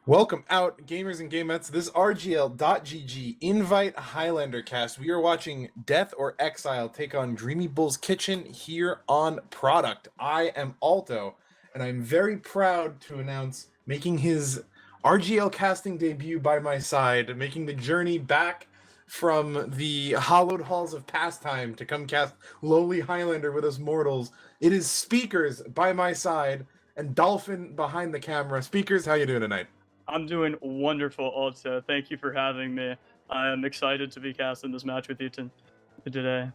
Welcome out, gamers and gamettes. This RGL.GG Invite Highlander cast. We are watching Death or Exile take on Dreamybull's Kitchen here on Product. I am Alto, and I'm very proud to announce making his RGL casting debut by my side, making the journey back from the hallowed halls of pastime to come cast lowly Highlander with us mortals. It is Speakers by my side and Dolphin behind the camera. Speakers, how you doing tonight? I'm doing wonderful, also. Thank you for having me. I am excited to be casting this match with you today.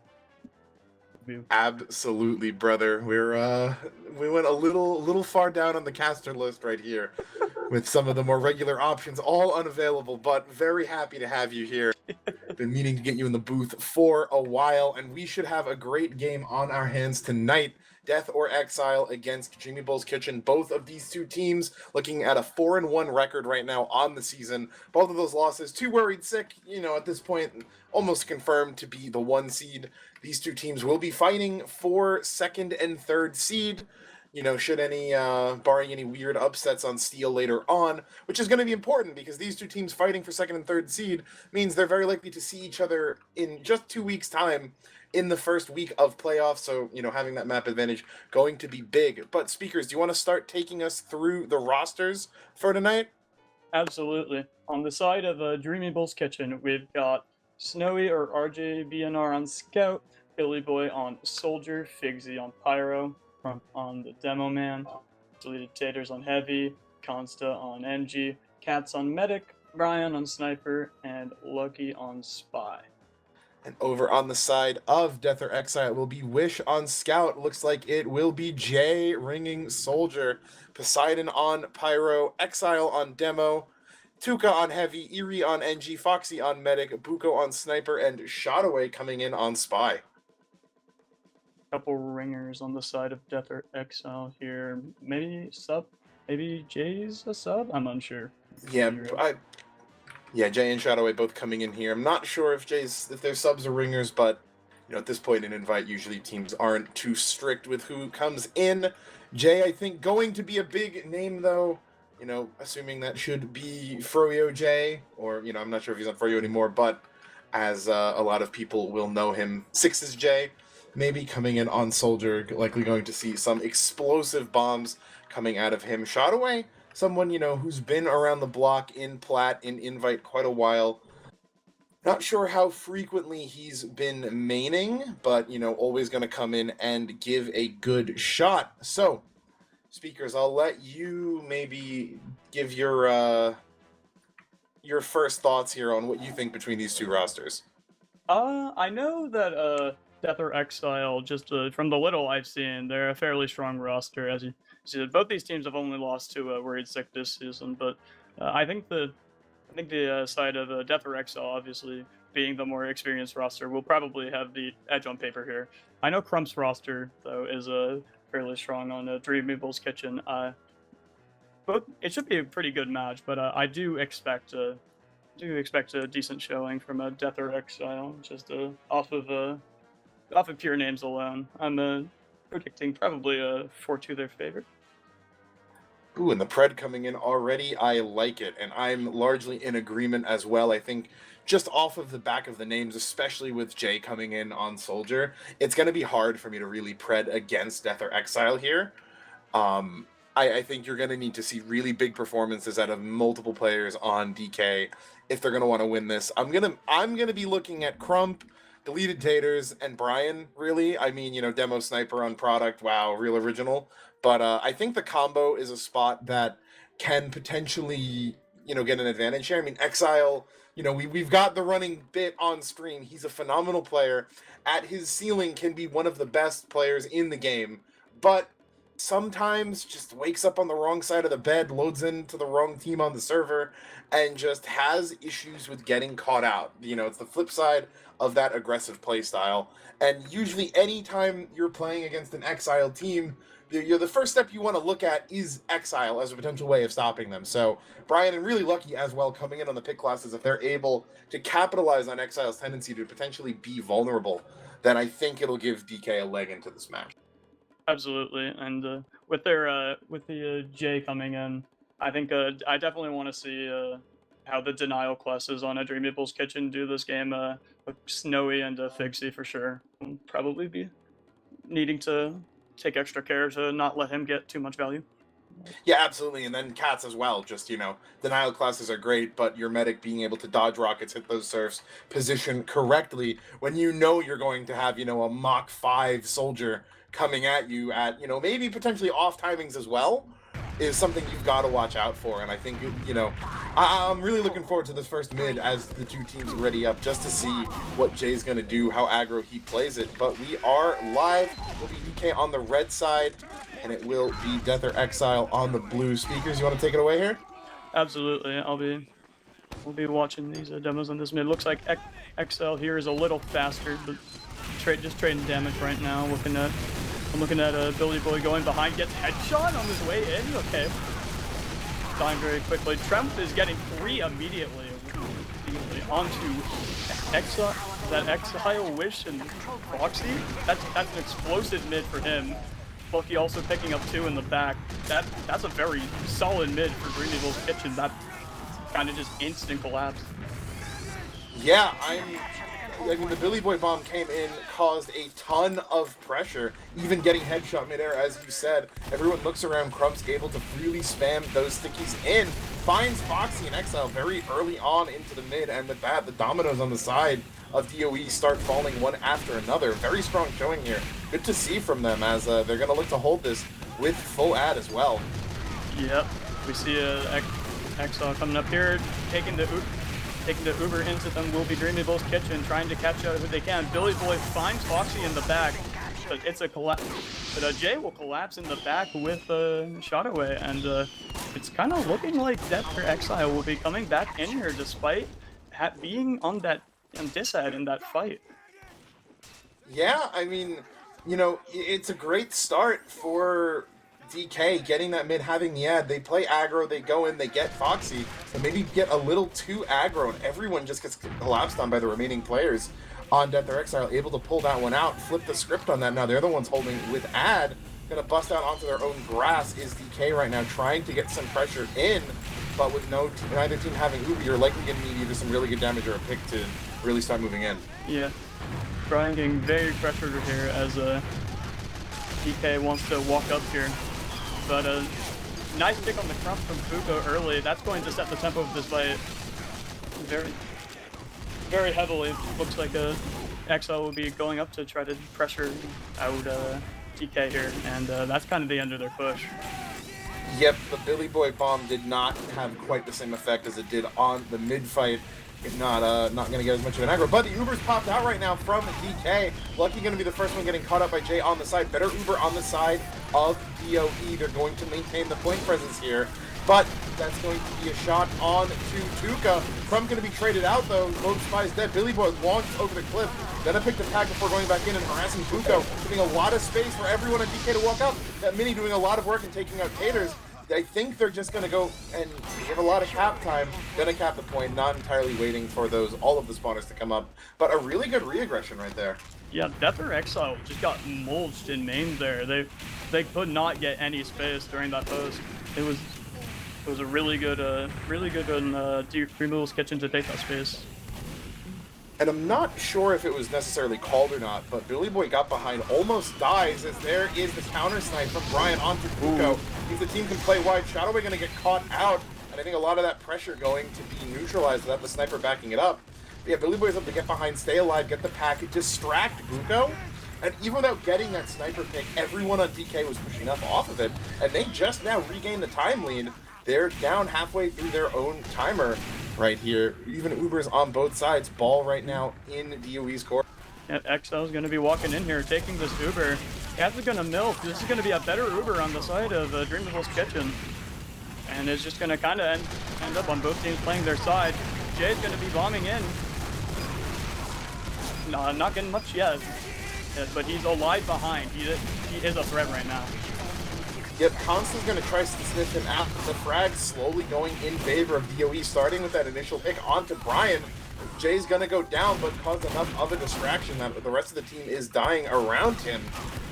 Absolutely, brother. We went a little far down on the caster list right here, with some of the more regular options all unavailable. But very happy to have you here. Been meaning to get you in the booth for a while, and we should have a great game on our hands tonight. Death or Exile against Dreamybull's Kitchen. Both of these two teams looking at a 4-1 record right now on the season. Both of those losses, too worried sick, at this point, almost confirmed to be the 1 seed. These two teams will be fighting for 2nd and 3rd seed. Should any, barring any weird upsets on Steel later on, which is going to be important because these two teams fighting for 2nd and 3rd seed means they're very likely to see each other in just 2 weeks' time in the first week of playoffs. So, having that map advantage going to be big. But Speakers, do you want to start taking us through the rosters for tonight? Absolutely. On the side of Dreamybull's Kitchen, we've got Snowy or RJBNR on Scout, Billy Boy on Soldier, Figsy on Pyro, Crump on the Demo Man, Deleted Taters on Heavy, Consta on NG, Cats on Medic, Brian on Sniper, and Lucky on Spy. And over on the side of Death or Exile will be Wish on Scout. Looks like it will be Jay ringing Soldier, Poseidon on Pyro, Exile on Demo, Tuka on Heavy, Eerie on NG, Foxy on Medic, Buko on Sniper, and Shotaway coming in on Spy. Couple ringers on the side of Death or Exile here. Maybe sub? Maybe Jay's a sub? I'm unsure. Yeah, Jay and Shadowway both coming in here. I'm not sure if their subs are ringers, but at this point in Invite, usually teams aren't too strict with who comes in. Jay, I think, going to be a big name though. Assuming that should be Froyo Jay, or I'm not sure if he's on Froyo anymore, but as a lot of people will know him, Sixes Jay, maybe coming in on Soldier, likely going to see some explosive bombs coming out of him. Shotaway, someone, who's been around the block in Plat, in Invite quite a while. Not sure how frequently he's been maining, but, always going to come in and give a good shot. So, Speakers, I'll let you maybe give your first thoughts here on what you think between these two rosters. I know that Death or Exile, just from the little I've seen, they're a fairly strong roster. As you said, both these teams have only lost to Worried Sick this season, but I think the side of Death or Exile, obviously being the more experienced roster, will probably have the edge on paper here. I know Crump's roster though is fairly strong on Dreamybull's Kitchen. But it should be a pretty good match, but I do expect a decent showing from a Death or Exile, just off of pure names alone. I'm predicting probably a 4-2 their favorite. Ooh, and the Pred coming in already, I like it, and I'm largely in agreement as well. I think just off of the back of the names, especially with Jay coming in on Soldier, it's going to be hard for me to really Pred against Death or Exile here. I think you're going to need to see really big performances out of multiple players on DK if they're going to want to win this. I'm gonna be looking at Crump, Deleted Taters, and Brian, really. I mean, Demo Sniper on Product, wow, real original. But I think the combo is a spot that can potentially, get an advantage here. I mean, Exile, we've got the running bit on stream. He's a phenomenal player. At his ceiling can be one of the best players in the game. But sometimes just wakes up on the wrong side of the bed, loads into the wrong team on the server, and just has issues with getting caught out. It's the flip side of that aggressive play style. And usually anytime you're playing against an Exile team, the first step you want to look at is Exile as a potential way of stopping them. So Brian and really Lucky as well coming in on the pick classes, if they're able to capitalize on Exile's tendency to potentially be vulnerable, then I think it'll give DK a leg into this match. Absolutely, and with the Jay coming in, I think I definitely want to see how the denial classes on a Dreamybull's Kitchen do this game. With Snowy and Figsy for sure. Will probably be needing to take extra care to not let him get too much value. Yeah, absolutely. And then cats as well. Just, denial classes are great, but your medic being able to dodge rockets, hit those surfs, position correctly when you know you're going to have, a Mach 5 soldier coming at you at, maybe potentially off timings as well, is something you've got to watch out for. And I think, I'm really looking forward to this first mid as the two teams ready up just to see what Jay's going to do, how aggro he plays it. But we are live. We'll be DK on the red side, and it will be Death or Exile on the blue. Speakers, you want to take it away here? Absolutely. We'll be watching these demos on this mid. Looks like Exile here is a little faster, but just trading damage right now. I'm looking at Billy Boy going behind, gets headshot on his way in. Okay, dying very quickly. Tremp is getting 3 immediately onto Exile. That Exile Wish and Foxy. That's an explosive mid for him. Bucky also picking up 2 in the back. That's a very solid mid for Dreamybull's Kitchen. That kind of just instant collapse. Yeah, I mean, the Billy Boy bomb came in, caused a ton of pressure, even getting headshot midair, as you said. Everyone looks around, Crump's able to freely spam those stickies in, finds Foxy and Exile very early on into the mid, and with that, the dominoes on the side of DOE start falling one after another. Very strong showing here. Good to see from them, as they're going to look to hold this with full ad as well. Yep, we see Exile coming up here, taking the Uber into them. Will be Dreamybull's Kitchen, trying to catch out who they can. Billy Boy finds Foxy in the back, but it's a collapse. But Jay will collapse in the back with shot away, and it's kind of looking like Death or Exile will be coming back in here despite being on that disad in that fight. Yeah, I mean, it's a great start for DK getting that mid, having the ad. They play aggro, they go in, they get Foxy, but maybe get a little too aggro, and everyone just gets collapsed on by the remaining players on Death or Exile, able to pull that one out, flip the script on that. Now they're the ones holding with ad, gonna bust out onto their own grass is DK right now, trying to get some pressure in, but with neither team having Uber, you're likely gonna need either some really good damage or a pick to really start moving in. Yeah, Brian getting very pressured here as DK wants to walk up here. But nice pick on the crump from Fuko early. That's going to set the tempo of this fight very, very heavily. Looks like Exile will be going up to try to pressure out DK here, and that's kind of the end of their push. Yep, the Billy Boy bomb did not have quite the same effect as it did on the mid fight. If not going to get as much of an aggro. But the Uber's popped out right now from DK. Lucky going to be the first one getting caught up by Jay on the side. Better Uber on the side of DOE. They're going to maintain the point presence here. But that's going to be a shot on to Tuka. Crumb going to be traded out though. Both spies dead. Billy Boy launched over the cliff. Gonna pick the pack before going back in and harassing Fuko. Giving a lot of space for everyone at DK to walk out. That Mini doing a lot of work and taking out Taters. I think they're just going to go and give a lot of cap time, gonna cap the point, not entirely waiting for all of the spawners to come up. But a really good re-aggression right there. Yeah, Death or Exile just got mulched in main there. They could not get any space during that post. It was a really good on Dreamybull's Kitchen to take that space. And I'm not sure if it was necessarily called or not, but Billy Boy got behind, almost dies, as there is the counter snipe from Brian onto Fuko. Means the team can play wide. Shadowway going to get caught out, and I think a lot of that pressure going to be neutralized without the sniper backing it up. But yeah, Billy Boy's able to get behind, stay alive, get the pack, distract Fuko, and even without getting that sniper pick, everyone on DK was pushing up off of it, and they just now regained the time lead. They're down halfway through their own timer right here. Even Uber's on both sides. Ball right now in DOE's court. Yeah, Exile's going to be walking in here, taking this Uber. Gaz is going to milk. This is going to be a better Uber on the side of Dreamybull's Kitchen. And it's just going to kind of end up on both teams playing their side. Jay's going to be bombing in. No, not getting much yet. But he's alive behind. He is a threat right now. Yep, Constant's going to try to sniff him out. The frag slowly going in favor of DOE, starting with that initial pick onto Brian. Jay's going to go down, but caused enough of a distraction that the rest of the team is dying around him.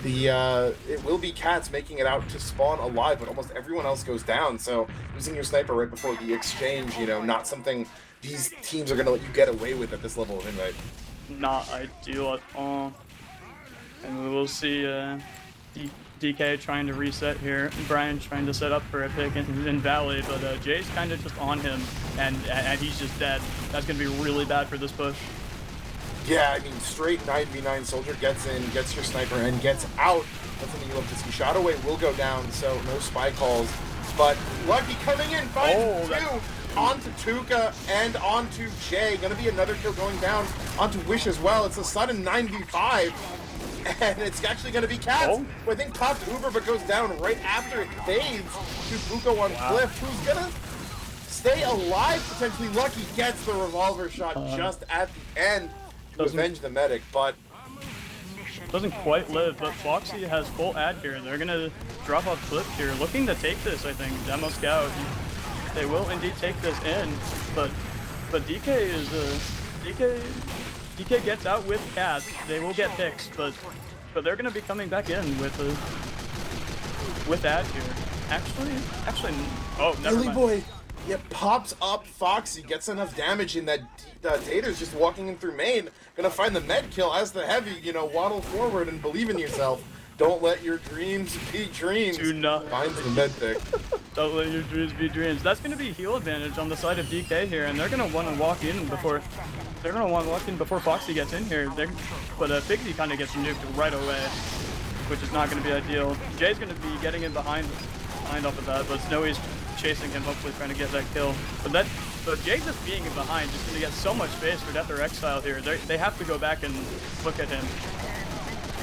it will be Cats making it out to spawn alive, but almost everyone else goes down. So losing your sniper right before the exchange, you know, not something these teams are gonna let you get away with at this level of invite. Not ideal at all. And we will see DK trying to reset here. Brian trying to set up for a pick in Valley, but Jay's kind of just on him, and he's just dead. That's gonna be really bad for this push. Yeah, I mean, straight 9v9 Soldier gets in, gets your sniper, and gets out. That's something you love to see. Shot away will go down, so no spy calls. But Lucky coming in, finds two onto Tuka and onto Jay. Gonna be another kill going down onto Wish as well. It's a sudden 9v5, and it's actually gonna be Cats, who I think popped Uber but goes down right after it fades to Buko on Cliff, who's gonna stay alive potentially. Lucky gets the revolver shot just at the end to avenge the medic, but doesn't quite live. But Foxy has full ad here. They're gonna drop off Cliff here, looking to take this. I think Demo Scout. They will indeed take this in, but DK is DK gets out with Cats. They will get picks, but they're gonna be coming back in with ad here. Actually, oh, never mind. Boy, yeah, pops up Foxy, gets enough damage in that Tater's just walking in through main. Gonna find the med kill as the heavy, you know, waddle forward and believe in yourself. Don't let your dreams be dreams. Do not. Finds the med pick. Don't let your dreams be dreams. That's gonna be heal advantage on the side of DK here, and they're gonna want to walk in before Foxy gets in here. But Figsy kind of gets nuked right away, which is not gonna be ideal. Jay's gonna be getting in behind off of that, but Snowy's chasing him, hopefully trying to get that kill. But Jay just being in behind is gonna get so much space for Death or Exile here. They have to go back and look at him.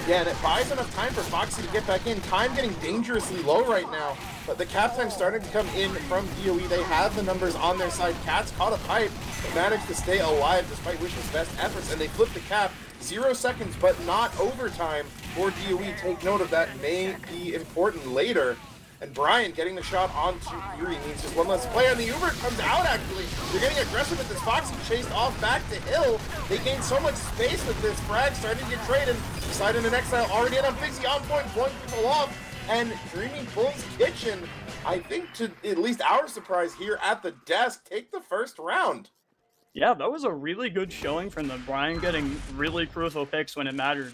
Yeah, and it buys enough time for Foxy to get back in. Time getting dangerously low right now, but the cap time starting to come in from DOE. They have the numbers on their side. Cats caught a pipe, but managed to stay alive despite Wish's best efforts, and they flip the cap. 0 seconds, but not overtime for DOE. Take note of that, may be important later. And Brian getting the shot onto Fury means just one less play, and the Uber comes out actually. They're getting aggressive with this. Foxy chased off back to Hill. They gained so much space with this. Frag starting to get traded. Decided an Exile already in on Figsy on point, blowing people off. And Dreamybull's Kitchen, I think to at least our surprise here at the desk, take the first round. Yeah, that was a really good showing from them. Brian getting really crucial picks when it mattered.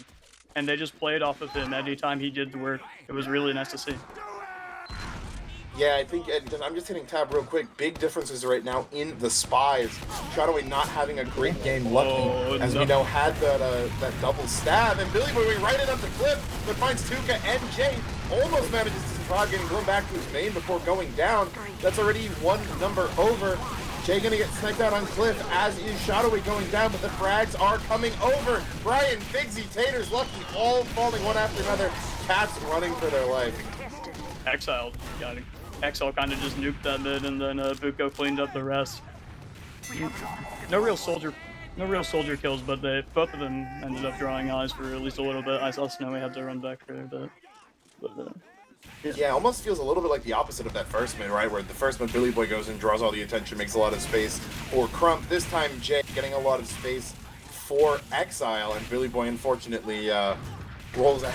And they just played off of him anytime he did the work. It was really nice to see. Yeah, I think, and I'm just hitting tab real quick, big differences right now in the spies. Shadowway not having a great game. Lucky, as we know, had that double stab, and Billy Boy right in up the cliff, but finds Tuka and Jay. Almost manages to survive, getting thrown back to his main before going down. That's already one number over. Jay gonna get sniped out on Cliff, as is Shadowway going down, but the frags are coming over. Brian, Figsy, Taters, Lucky, all falling one after another. Cats running for their life. Exile got it. Exile kind of just nuked that mid, and then Buko cleaned up the rest. No real soldier kills, but both of them ended up drawing eyes for at least a little bit. I saw Snowy had to run back for a bit. But, yeah, almost feels a little bit like the opposite of that first mid, right? Where the first mid, Billy Boy goes and draws all the attention, makes a lot of space for Crump. This time, Jay getting a lot of space for Exile, and Billy Boy, unfortunately, rolls into a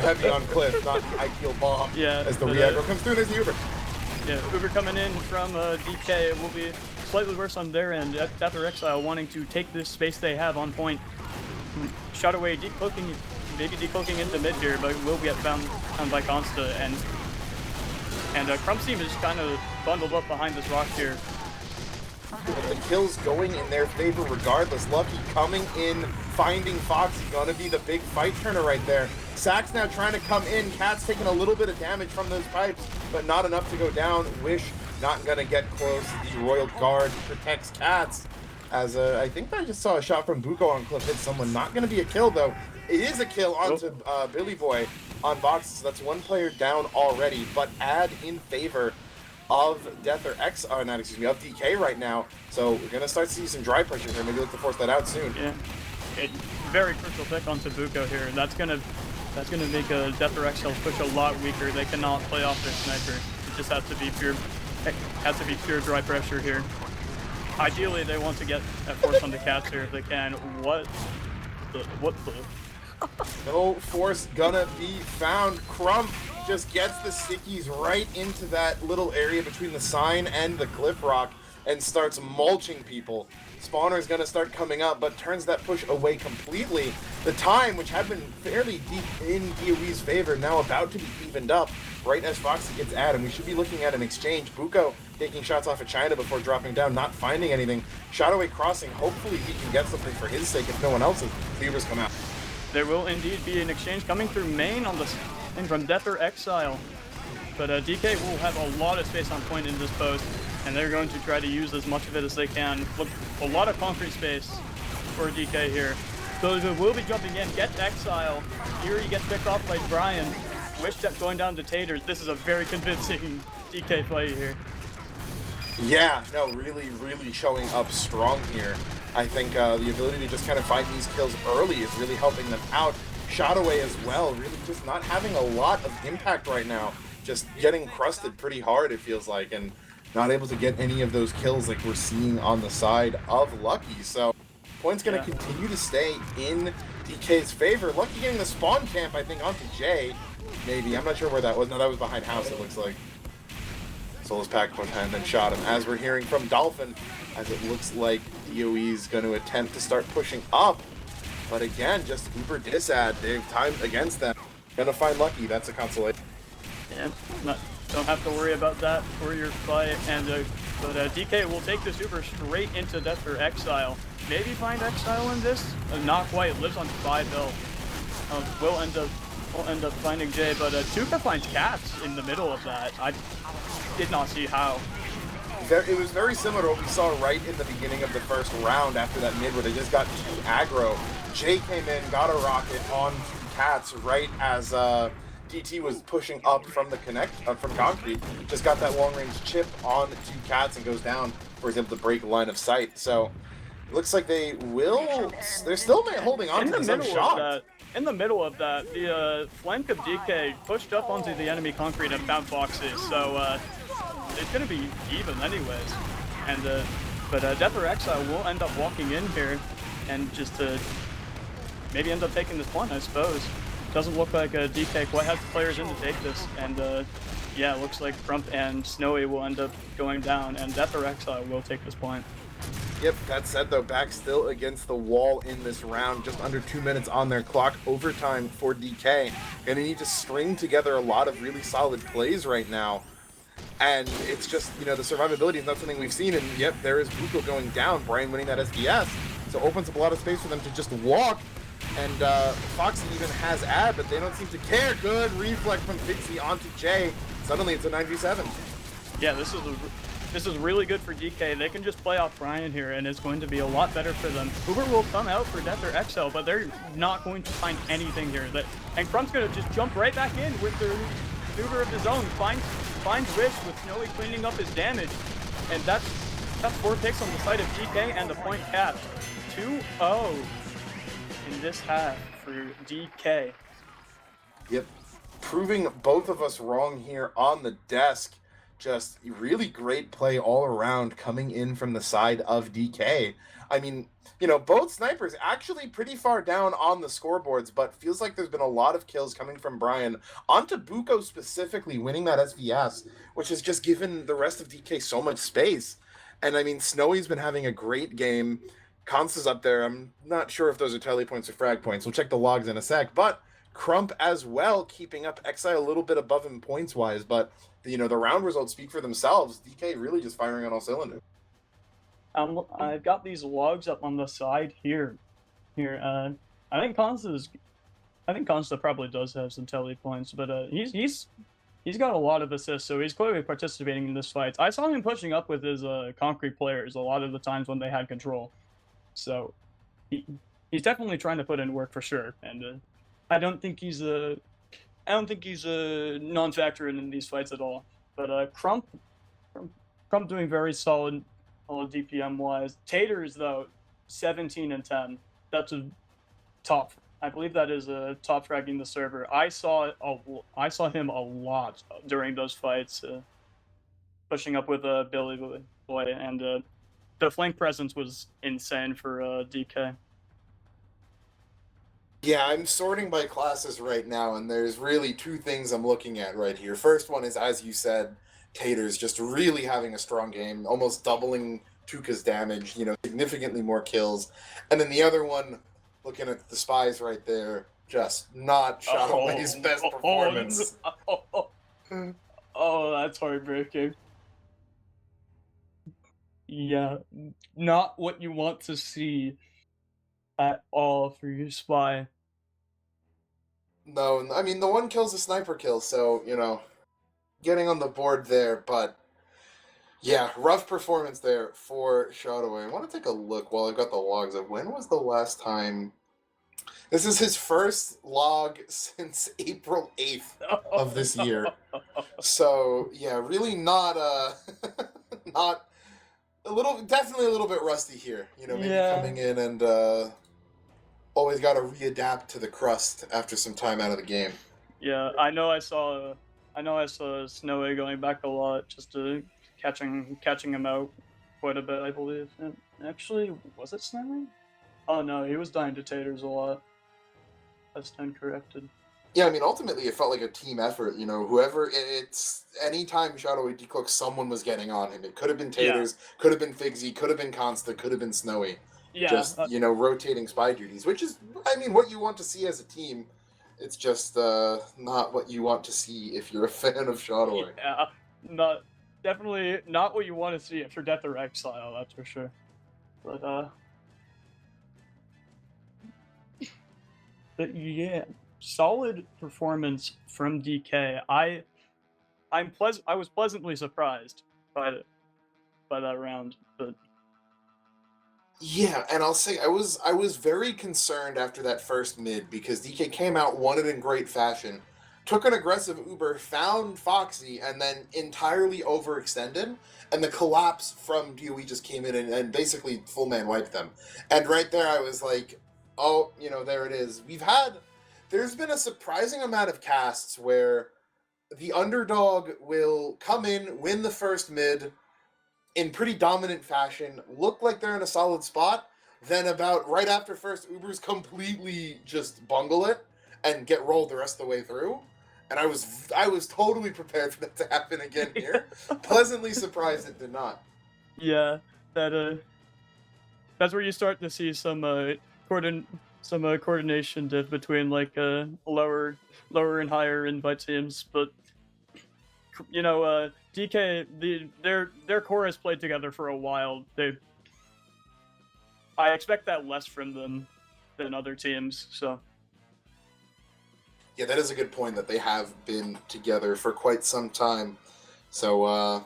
heavy on Cliff, not the ideal bomb. Yeah, as the re-aggro comes through. There's the Uber. Yeah, Uber coming in from DK. It will be slightly worse on their end. Death or Exile wanting to take this space they have on point. Shot away, maybe decloaking into mid here, but will get found by Consta, and Crump's team is kind of bundled up behind this rock here. The kills going in their favor regardless. Lucky coming in, finding Foxy, gonna be the big fight turner right there. Sack's now trying to come in. Cat's taking a little bit of damage from those pipes, but not enough to go down. Wish not gonna get close. The Royal Guard protects Cats. As I think I just saw a shot from Buko on Cliff hit someone. Not gonna be a kill though. It is a kill onto Billy Boy on boxes. So that's one player down already, but add in favor of Death or of DK right now. So we're gonna start to see some dry pressure here. Maybe look to force that out soon. Yeah, very crucial pick onto Buko here. That's gonna make a Death or Exile push a lot weaker. They cannot play off their sniper. It just has to be pure dry pressure here. Ideally, they want to get a force onto Cats here if they can. What the? No force gonna be found. Crump just gets the stickies right into that little area between the sign and the cliff rock and starts mulching people. Spawner's gonna start coming up, but turns that push away completely. The time, which had been fairly deep in DOE's favor, now about to be evened up right as Foxy gets added. We should be looking at an exchange. Buko taking shots off of China before dropping down, not finding anything. Shotaway crossing, hopefully he can get something for his sake if no one else's. Beavers come out. There will indeed be an exchange coming through main on the and from Death or Exile. But DK will have a lot of space on point in this post, and they're going to try to use as much of it as they can. Look, a lot of concrete space for DK here. So they will be jumping in, gets Exile. Eerie gets picked off by Brian. Wish Step going down to Taters. This is a very convincing DK fight here. Yeah, no, really, really showing up strong here. I think the ability to just kind of find these kills early is really helping them out. Shotaway as well, really just not having a lot of impact right now. Just getting crusted pretty hard, it feels like, and not able to get any of those kills like we're seeing on the side of Lucky. So, point's going to continue to stay in DK's favor. Lucky getting the spawn camp, I think, onto Jay. Maybe. I'm not sure where that was. No, that was behind house, it looks like. Solus packed one time, then shot him. As we're hearing from Dolphin, as it looks like DOE's going to attempt to start pushing up. But again, just uber disad. They've timed against them. Gonna find Lucky. That's a consolation. Yeah, don't have to worry about that for your fight. And but DK will take this Uber straight into Death or Exile. Maybe find Exile in this. Not quite. Lives on 5 health. Will end up finding Jay, but Tuka finds Cats in the middle of that. I did not see how. It was very similar to what we saw right in the beginning of the first round after that mid where they just got too aggro. Jay came in, got a rocket on Cats right as DT was pushing up from the from concrete. Just got that long range chip on to Cats and goes down before he's able to break line of sight. So it looks like they're still holding on to this shot. In the middle of that, the flank of DK pushed up onto the enemy concrete and found Foxy. So it's going to be even anyways. And but Death or Exile will end up walking in here and just maybe end up taking this one, I suppose. Doesn't look like DK quite has the players in to take this. And yeah, it looks like Crump and Snowy will end up going down, and Death or Exile will take this point. Yep, that said though, back still against the wall in this round, just under 2 minutes on their clock, overtime for DK. And they need to string together a lot of really solid plays right now. And it's just, you know, the survivability is not something we've seen, and yep, there is Buko going down, Brian winning that SDS. So opens up a lot of space for them to just walk. And Foxy even has ad, but they don't seem to care. Good reflex from Pixie onto Jay. Suddenly it's a 9v7. Yeah, this is really good for DK. They can just play off Brian here, and it's going to be a lot better for them. Uber will come out for Death or Exile, but they're not going to find anything here. And Crump's going to just jump right back in with the maneuver of his own. Finds Wish with Snowy cleaning up his damage. And that's 4 picks on the side of DK and the point capped. 2-0 in this half for DK. Yep, proving both of us wrong here on the desk. Just really great play all around coming in from the side of DK. I mean, you know, both snipers actually pretty far down on the scoreboards, but feels like there's been a lot of kills coming from Brian onto Buko specifically, winning that SVS, which has just given the rest of DK so much space. And I mean, Snowy's been having a great game. Consta's up there. I'm not sure if those are tally points or frag points. We'll check the logs in a sec, but Crump as well, keeping up Exile a little bit above him points-wise, but you know, the round results speak for themselves. DK really just firing on all cylinders. I've got these logs up on the side here. I think Consta probably does have some tally points, but he's got a lot of assists, so he's clearly participating in this fight. I saw him pushing up with his concrete players a lot of the times when they had control. So he's definitely trying to put in work for sure, and I don't think he's a non-factor in these fights at all. But Crump doing very solid DPM wise. Taters though, 17 and 10. That's a top. I believe that is a top fragging the server. I saw him a lot during those fights, pushing up with Billy Boy, and the flank presence was insane for DK. Yeah, I'm sorting by classes right now, and there's really two things I'm looking at right here. First one is, as you said, Taters just really having a strong game, almost doubling Tuka's damage, significantly more kills. And then the other one, looking at the spies right there, just not Shadowway's Oh, best oh, performance. oh, oh, that's heartbreaking. Yeah, not what you want to see at all for your spy. No, I mean, the one kill's a sniper kill, so, getting on the board there, but yeah, rough performance there for Shadowway. I want to take a look while I've got the logs of when was the last time. This is his first log since April 8th of this year. So, yeah, really not not definitely a little bit rusty here. Maybe Yeah. coming in and always got to readapt to the crust after some time out of the game. Yeah, I know I saw Snowy going back a lot just to catching him out quite a bit, I believe. And actually, was it Snowy? Oh no, he was dying to taters a lot. That's corrected. Yeah, I mean, ultimately, it felt like a team effort. Whoever it's anytime Shadowway decloaked, someone was getting on him. It could have been Taters, could have been Figsy, could have been Consta, could have been Snowy. Yeah, Just rotating spy duties, which is, I mean, what you want to see as a team. It's just not what you want to see if you're a fan of Shadowway. yeah, definitely not what you want to see after Death or Exile, that's for sure. But yeah, solid performance from DK. I was pleasantly surprised by that round, but Yeah, and I'll say I was very concerned after that first mid because DK came out, won it in great fashion, took an aggressive Uber, found Foxy, and then entirely overextended, and the collapse from DOE just came in and basically full man wiped them. And right there I was like, oh, there it is. There's been a surprising amount of casts where the underdog will come in, win the first mid, in pretty dominant fashion, look like they're in a solid spot, then about right after first Ubers completely just bungle it and get rolled the rest of the way through. And I was totally prepared for that to happen again here. Pleasantly surprised it did not. yeah, that's where you start to see some coordination diff between like lower and higher invite teams, but DK, their core has played together for a while. I expect that less from them than other teams. So Yeah, that is a good point that they have been together for quite some time. So a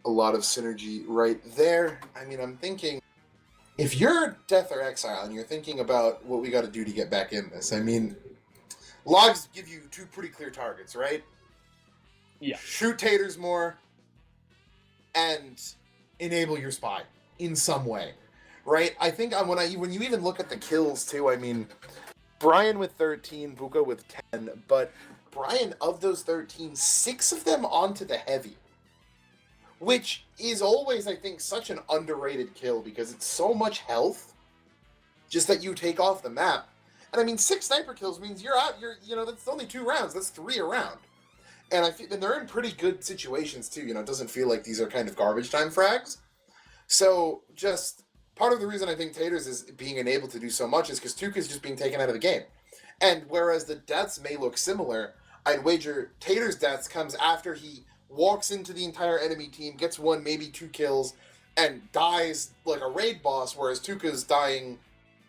lot of synergy right there. I mean, I'm thinking if you're Death or Exile and you're thinking about what we got to do to get back in this, I mean, logs give you two pretty clear targets, right? yeah, Shoot Taters more and enable your spy in some way, right? I think when you even look at the kills too, I mean, Brian with 13, Buka with 10, but Brian, of those 13, 6 of them onto the heavy, which is always, I think, such an underrated kill because it's so much health just that you take off the map. And I mean, 6 sniper kills means you're out. That's only 2 rounds. That's 3 a round. And and they're in pretty good situations too. It doesn't feel like these are kind of garbage time frags. So just part of the reason I think Taters is being enabled to do so much is because Tuka's just being taken out of the game. And whereas the deaths may look similar, I'd wager Tater's deaths comes after he walks into the entire enemy team, gets 1, maybe 2 kills, and dies like a raid boss, whereas Tuka's dying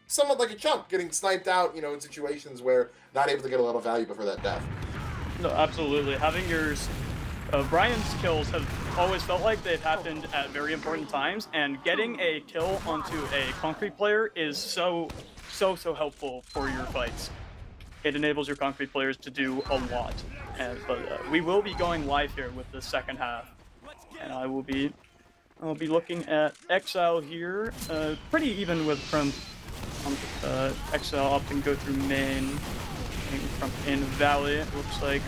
somewhat like a chump, getting sniped out, in situations where not able to get a lot of value before that death. no, absolutely. Having yours, Brian's kills have always felt like they've happened at very important times, and getting a kill onto a concrete player is so helpful for your fights. It enables your concrete players to do a lot. But we will be going live here with the second half, and I'll be looking at Exile here, pretty even with from Exile opting go through main. Crump in Valley. It looks like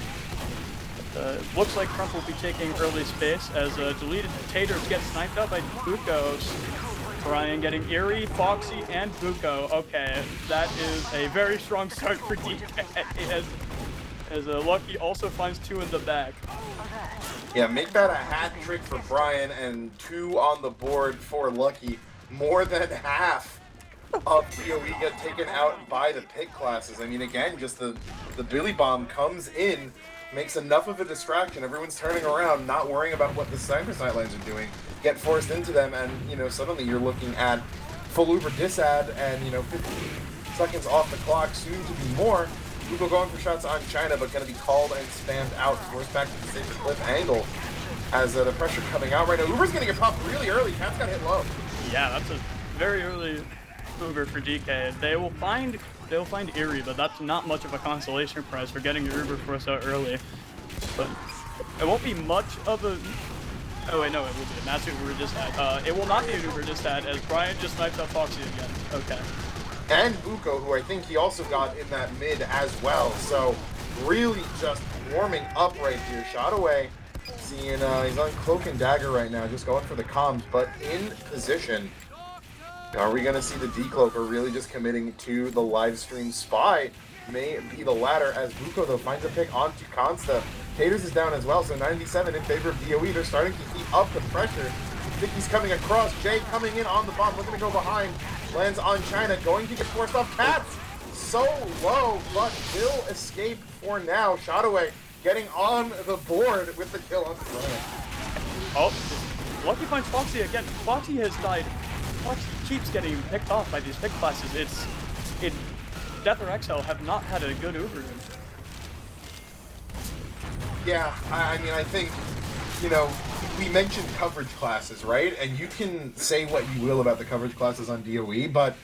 Crump will be taking early space as deleted Taters get sniped up by Bukos. Brian getting Eerie, Foxy, and Buko. Okay, that is a very strong start for DK as Lucky also finds 2 in the back. Yeah, make that a hat trick for Brian and 2 on the board for Lucky. More than half of DOE get taken out by the pick classes. I mean, again, just the Billy Bomb comes in, makes enough of a distraction. Everyone's turning around, not worrying about what the sniper sightlines are doing. Get forced into them, and, you know, suddenly you're looking at full Uber disad and, you know, 15 seconds off the clock, soon to be more. Google going for shots on China, but going to be called and spammed out, forced back to the safer cliff angle as the pressure coming out right now. Uber's going to get popped really early. Cat's got to hit low. Yeah, that's a very early Uber for DK. They'll find Eerie, but that's not much of a consolation prize for getting your Uber force out early. But it won't be much of a... Oh wait, no, it will be a massive Uber disad. It will not be an Uber disad as Brian just snipes out Foxy again. Okay. And Buko, who I think he also got in that mid as well. So really just warming up right here. Shot away. Seeing he's on Cloak and Dagger right now, just going for the comms, but in position. Are we going to see the decloak or really just committing to the live stream spy? May be the latter as Buko, though, finds a pick onto Consta. Taters is down as well, so 97 in favor of DOE. They're starting to heat up the pressure. Vicky's coming across. Jay coming in on the bomb, looking to go behind. Lands on China, going to get forced off. Cats so low, but will escape for now. Shot away, getting on the board with the kill on the Brian. Oh, Lucky finds Foxy again. Foxy has died. Foxy keeps getting picked off by these pick classes. Death or Exile have not had a good Uber. Yeah, I mean, I think, you know, we mentioned coverage classes, right? And you can say what you will about the coverage classes on DOE, but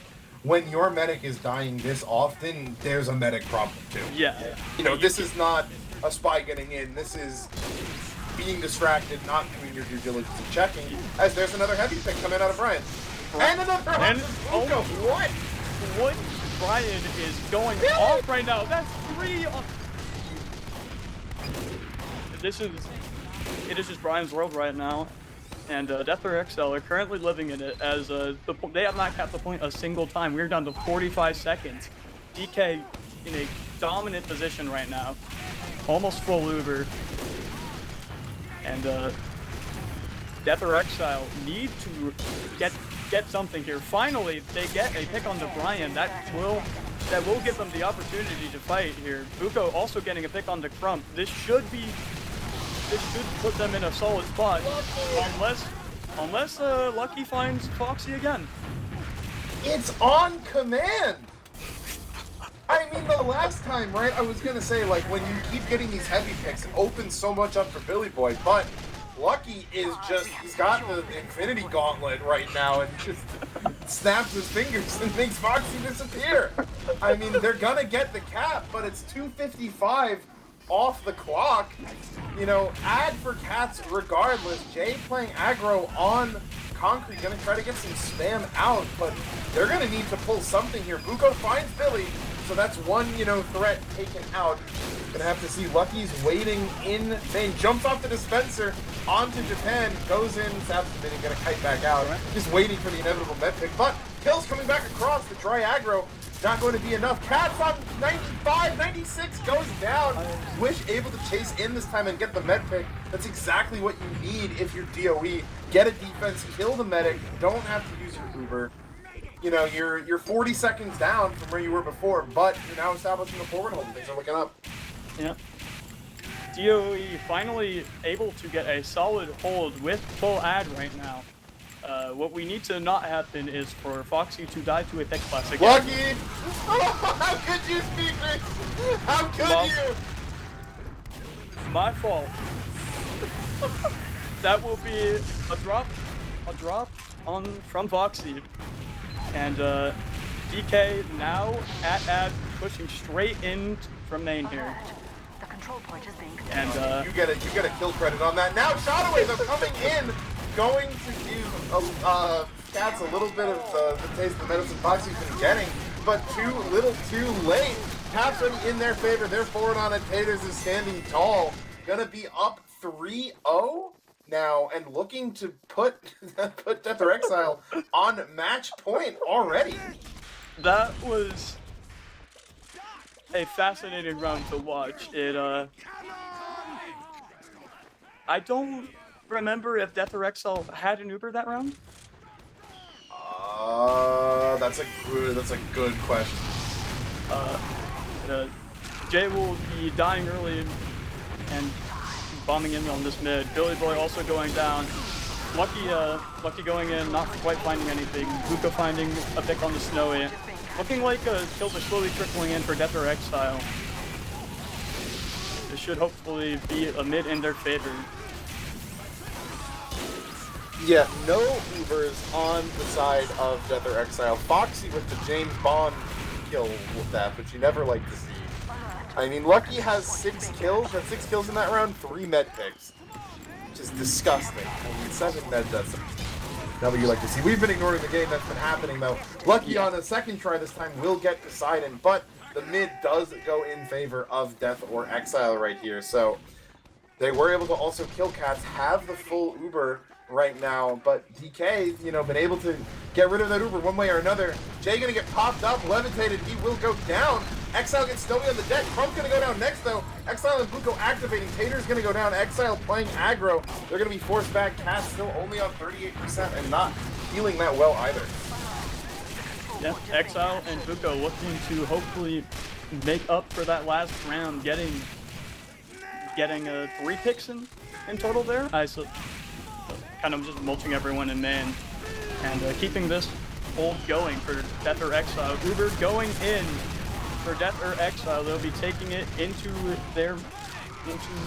when your medic is dying this often, there's a medic problem too. Yeah. You know, this is not a spy getting in. This is being distracted, not doing your due diligence and checking, as there's another heavy pick coming out of Brian. And another one from Buko. What Brian is going off right now. That's 3 on... It is just Brian's world right now, and Death or Exile are currently living in it as they have not capped the point a single time. We're down to 45 seconds. DK in a dominant position right now, almost full Uber, and Death or Exile need to get something here. Finally, they get a pick on the Brian that will give them the opportunity to fight here. Buko also getting a pick on the Crump. This should put them in a solid spot, unless Lucky finds Foxy again. It's on command. I mean, the last time, right? I was gonna say, like, when you keep getting these heavy picks, it opens so much up for Billy Boy, but Lucky is just—he's got the Infinity Gauntlet right now, and just snaps his fingers and makes Foxy disappear. I mean, they're gonna get the cap, but it's 2:55 off the clock. You know, add for Cats regardless. Jay playing aggro on Concrete, gonna try to get some spam out, but they're gonna need to pull something here. Buko finds Billy, so that's one, you know, threat taken out. Gonna have to see. Lucky's waiting in vain. Jumps off the dispenser onto Japan, goes in, saps the mini, gonna kite back out. Just waiting for the inevitable med pick, but kills coming back across the dry aggro. Not going to be enough. Cats on 95, 96 goes down. Wish able to chase in this time and get the med pick. That's exactly what you need if you're DOE. Get a defense, kill the medic, don't have to use your Uber. You know, you're 40 seconds down from where you were before, but you're now establishing a forward hold. Things are looking up. Yeah. DOE finally able to get a solid hold with full ad right now. What we need to not happen is for Foxy to die to a pick class again. Lucky! Oh, how could you speak this? How could you? My fault. That will be a drop on from Foxy. And DK now at ad pushing straight in from main here. The control point is being And you get a kill credit on that. Now shot away, though, coming in, going to give Cats a little bit of the taste of the medicine Foxy's been getting, but too little too late. Cats already in their favor. They're forward on it. Taters is standing tall. Gonna be up 3-0. now and looking to put Death or Exile on match point already. That was a fascinating round to watch. I don't remember if Death or Exile had an Uber that round. That's a good question. Jay will be dying early and bombing in on this mid. Billy Boy also going down. Lucky going in, not quite finding anything. Luca finding a pick on the Snowy. Looking like kills are slowly trickling in for Death or Exile. This should hopefully be a mid in their favor. Yeah, no Ubers on the side of Death or Exile. Foxy with the James Bond kill with that, but you never like to see. I mean, Lucky has 6 kills, and 6 kills in that round, 3 med picks. Which is disgusting. I mean, 7 med deaths. Not what you like to see. We've been ignoring the game that's been happening, though. Lucky on a second try this time will get Poseidon, but the mid does go in favor of Death or Exile right here. So they were able to also kill Cats, have the full Uber right now, but DK, been able to get rid of that Uber one way or another. Jay gonna get popped up, levitated, he will go down. Exile gets Snowy on the deck. Crump's gonna go down next though. Exile and Buko activating. Tater's gonna go down. Exile playing aggro. They're gonna be forced back. Cass still only on 38% and not feeling that well either. Yeah, Exile and Buko looking to hopefully make up for that last round, getting 3 picks in total there. Kind of just mulching everyone in main and keeping this hold going for Death or Exile. Uber going in for Death or Exile. They'll be taking it into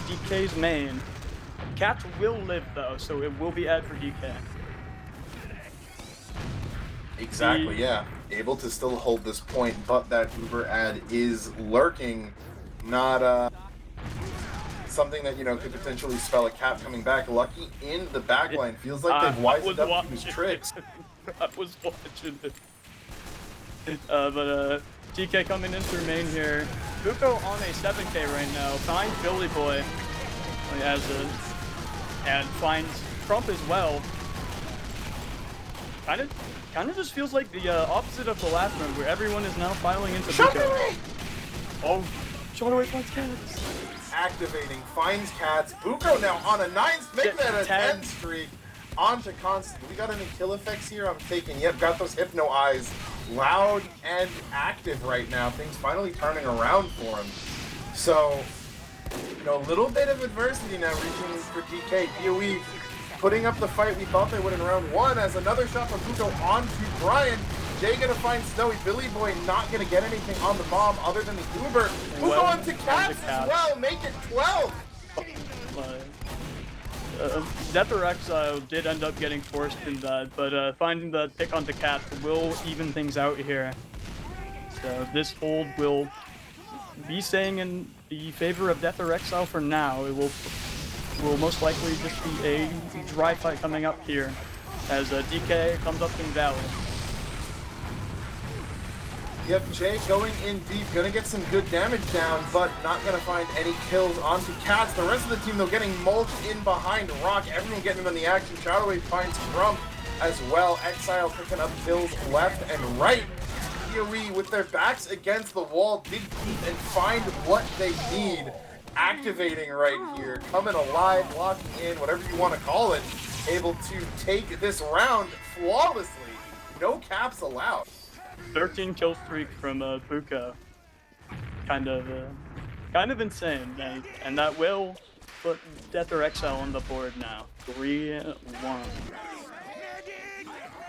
DK's main. Cats will live though, so it will be ad for DK. Exactly, yeah. Able to still hold this point, but that Uber ad is lurking. Not something that, could potentially spell a Cap coming back. Lucky in the backline. Feels like they've wisened up to his tricks. I was watching it. But DK coming into main here. Buko on a 7K right now. Finds Billy Boy and finds Trump as well. Kind of just feels like the opposite of the last round, where everyone is now filing into Buko. Oh, Shortaway finds Cats. Activating, finds Cats. Buko now on a 9, make that a 10 streak. On to Constant. We got any kill effects here? I'm taking. Yep, got those Hypno Eyes. Loud and active right now. Things finally turning around for him. So, a little bit of adversity now reaching for DK. DOE putting up the fight we thought they would in round 1 as another shot from Buko onto Brian. Jay gonna find Snowy. Billy Boy not gonna get anything on the bomb other than the Uber. Buko onto Cats as well. Make it 12. Death or Exile did end up getting forced in that, but finding the pick onto Cats will even things out here. So this hold will be staying in the favor of Death or Exile for now. It will most likely just be a dry fight coming up here as DK comes up in Valley. Yep, Jay going in deep, gonna get some good damage down, but not gonna find any kills onto Cats. The rest of the team, though, getting mulched in behind Rock. Everyone getting him in the action. Shadowwave finds Crump as well. Exile picking up kills left and right. DOE with their backs against the wall, dig deep and find what they need. Activating right here, coming alive, locking in, whatever you want to call it. Able to take this round flawlessly. No caps allowed. 13 kill streak from Buko. Kind of insane, and that will put Death or Exile on the board now. 3-1.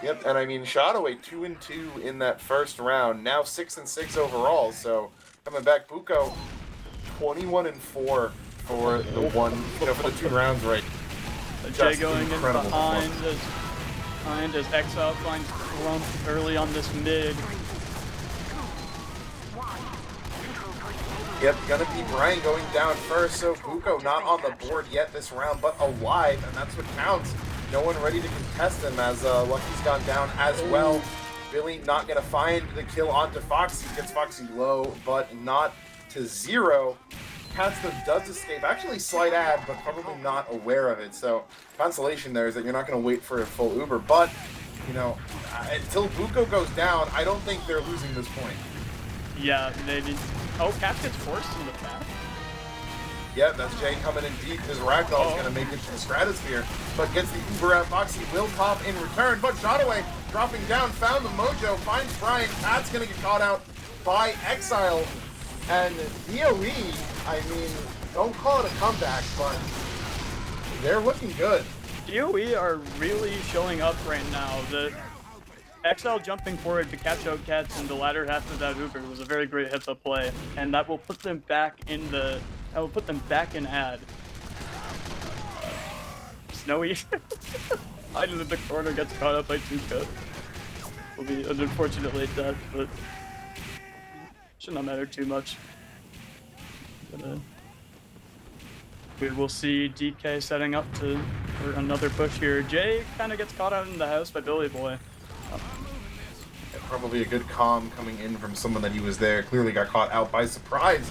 Yep, and I mean Shadowway 2-2 in that first round. Now 6-6 overall. So coming back, Buko 21-4 for the for the 2 rounds right. Jay going in behind as Exile finds Crump early on this mid. Yep, gonna be Brian going down first, so Buko not on the board yet this round, but alive, and that's what counts. No one ready to contest him as Lucky's gone down as well. Billy not gonna find the kill onto Foxy, gets Foxy low, but not to 0. Cats though does escape. Actually slight ad, but probably not aware of it. So consolation there is that you're not going to wait for a full Uber. But, you know, until Buko goes down, I don't think they're losing this point. Yeah, they need... Oh, Cats gets forced in the back. Yeah, that's Jay coming in deep. His Ragdoll's going to make it to the Stratosphere, but gets the Uber out. Foxy will pop in return, but Shotaway dropping down, found the mojo, finds Brian. Cat's going to get caught out by Exile. And DOE, I mean, don't call it a comeback, but they're looking good. DOE are really showing up right now. The Exile jumping forward to catch out Cats in the latter half of that Uber was a very great heads-up play, and that will put them back in the... That will put them back in ad. Snowy, hide in the corner, gets caught up by Tuka. Will be an unfortunate late death, but should not matter too much. But, we will see DK setting up for another push here. Jay kind of gets caught out in the house by Billy Boy. Probably a good calm coming in from someone that he was there. Clearly got caught out by surprise.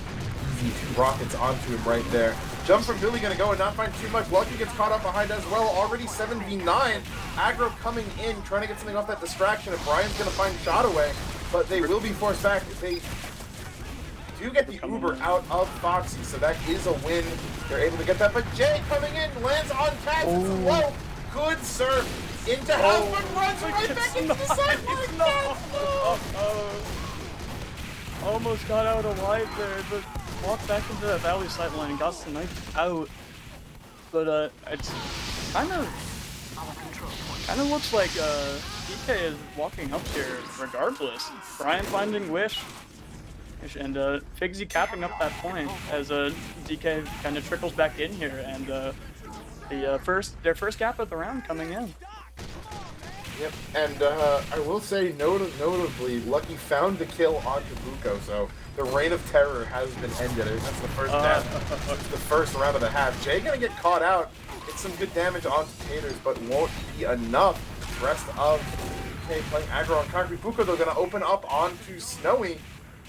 Easy 2 rockets onto him right there. Jump from Billy gonna go and not find too much. Lucky gets caught up behind as well. Already 7v9. Aggro coming in, trying to get something off that distraction. And Brian's gonna find Shotaway, but they will be forced back. They do get the Uber out of Foxy, so that is a win. They're able to get that, but Jay coming in, lands on Cats. It's low. Good serve into house, but runs right back into the sideline. Almost got out alive there, but walked back into that Valley sideline and got some knife out. But it's kind of looks like DK is walking up here regardless. Brian finding Wish. And Figsy capping up that point as DK kind of trickles back in here, and their first cap of the round coming in. Yep, and I will say notably, Lucky found the kill onto Buko, so the reign of terror has been ended. That's the first death. It's the first round of the half. Jay gonna get caught out, get some good damage onto Taters, but won't be enough. Rest of DK playing aggro on concrete. Buko though gonna open up onto Snowy.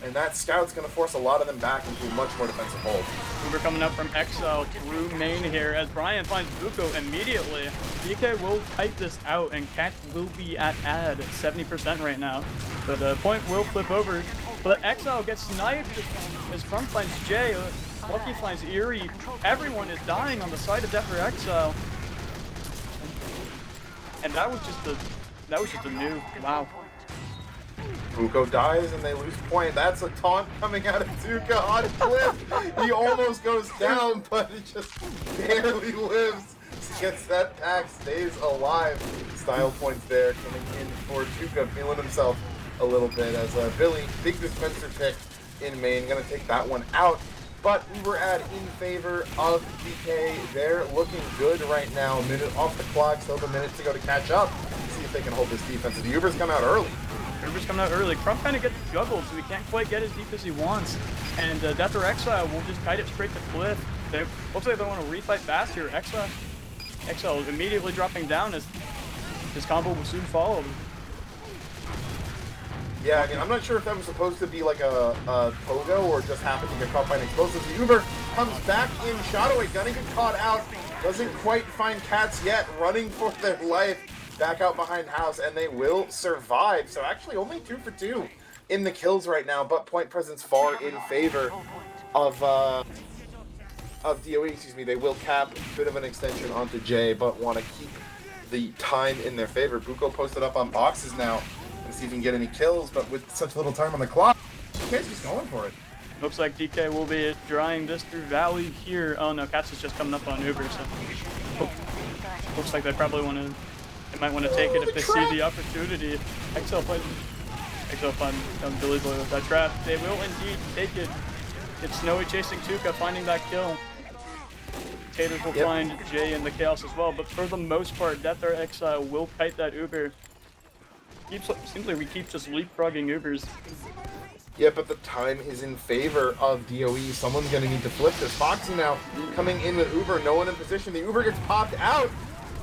And that Scout's going to force a lot of them back into a much more defensive hold. Uber coming up from Exile through main here as Brian finds Buko immediately. DK will type this out and Cat will be at ad 70% right now. But the point will flip over. But Exile gets sniped as Crump finds Jay. Lucky finds Eerie. Everyone is dying on the side of Death for Exile. And that was just a nuke. Wow. Buko dies and they lose point. That's a taunt coming out of Tuka on Cliff. He almost goes down, but he just barely lives. Gets that pack, stays alive. Style points there coming in for Tuka, feeling himself a little bit as Billy, big dispenser pick in main, gonna take that one out. But Uber ad in favor of DK. They're looking good right now. A minute off the clock, still a minute to go to catch up. See if they can hold this defense. The Uber's come out early. Uber's coming out early. Crump kind of gets juggled, so he can't quite get as deep as he wants. And Death or Exile will just kite it straight to Cliff. Looks like they want to refight fast here. Exile immediately dropping down as his combo will soon follow. Yeah, I mean, I'm not sure if that was supposed to be like a pogo or just happened to get caught by an explosive. The Uber comes back in, Shotaway gonna get caught out. Doesn't quite find Cats yet, running for their life. Back out behind house, and they will survive. So actually only 2 for 2 in the kills right now, but point presence far in favor of DOE, excuse me. They will cap a bit of an extension onto Jay, but want to keep the time in their favor. Buko posted up on boxes now to see if he can get any kills, but with such little time on the clock, DK's just going for it. Looks like DK will be drawing this through Valley here. Oh no, Cats is just coming up on Uber, so looks like they probably want to. They might want to take it if they see the opportunity. Exile find Billy Boy with that trap. They will indeed take it. It's Snowy chasing Tuka, finding that kill. Taters will find Jay in the chaos as well, but for the most part, Death or Exile will kite that Uber. Seems like we keep just leapfrogging Ubers. Yeah, but the time is in favor of DOE. Someone's going to need to flip this. Foxy now coming in with Uber, no one in position. The Uber gets popped out.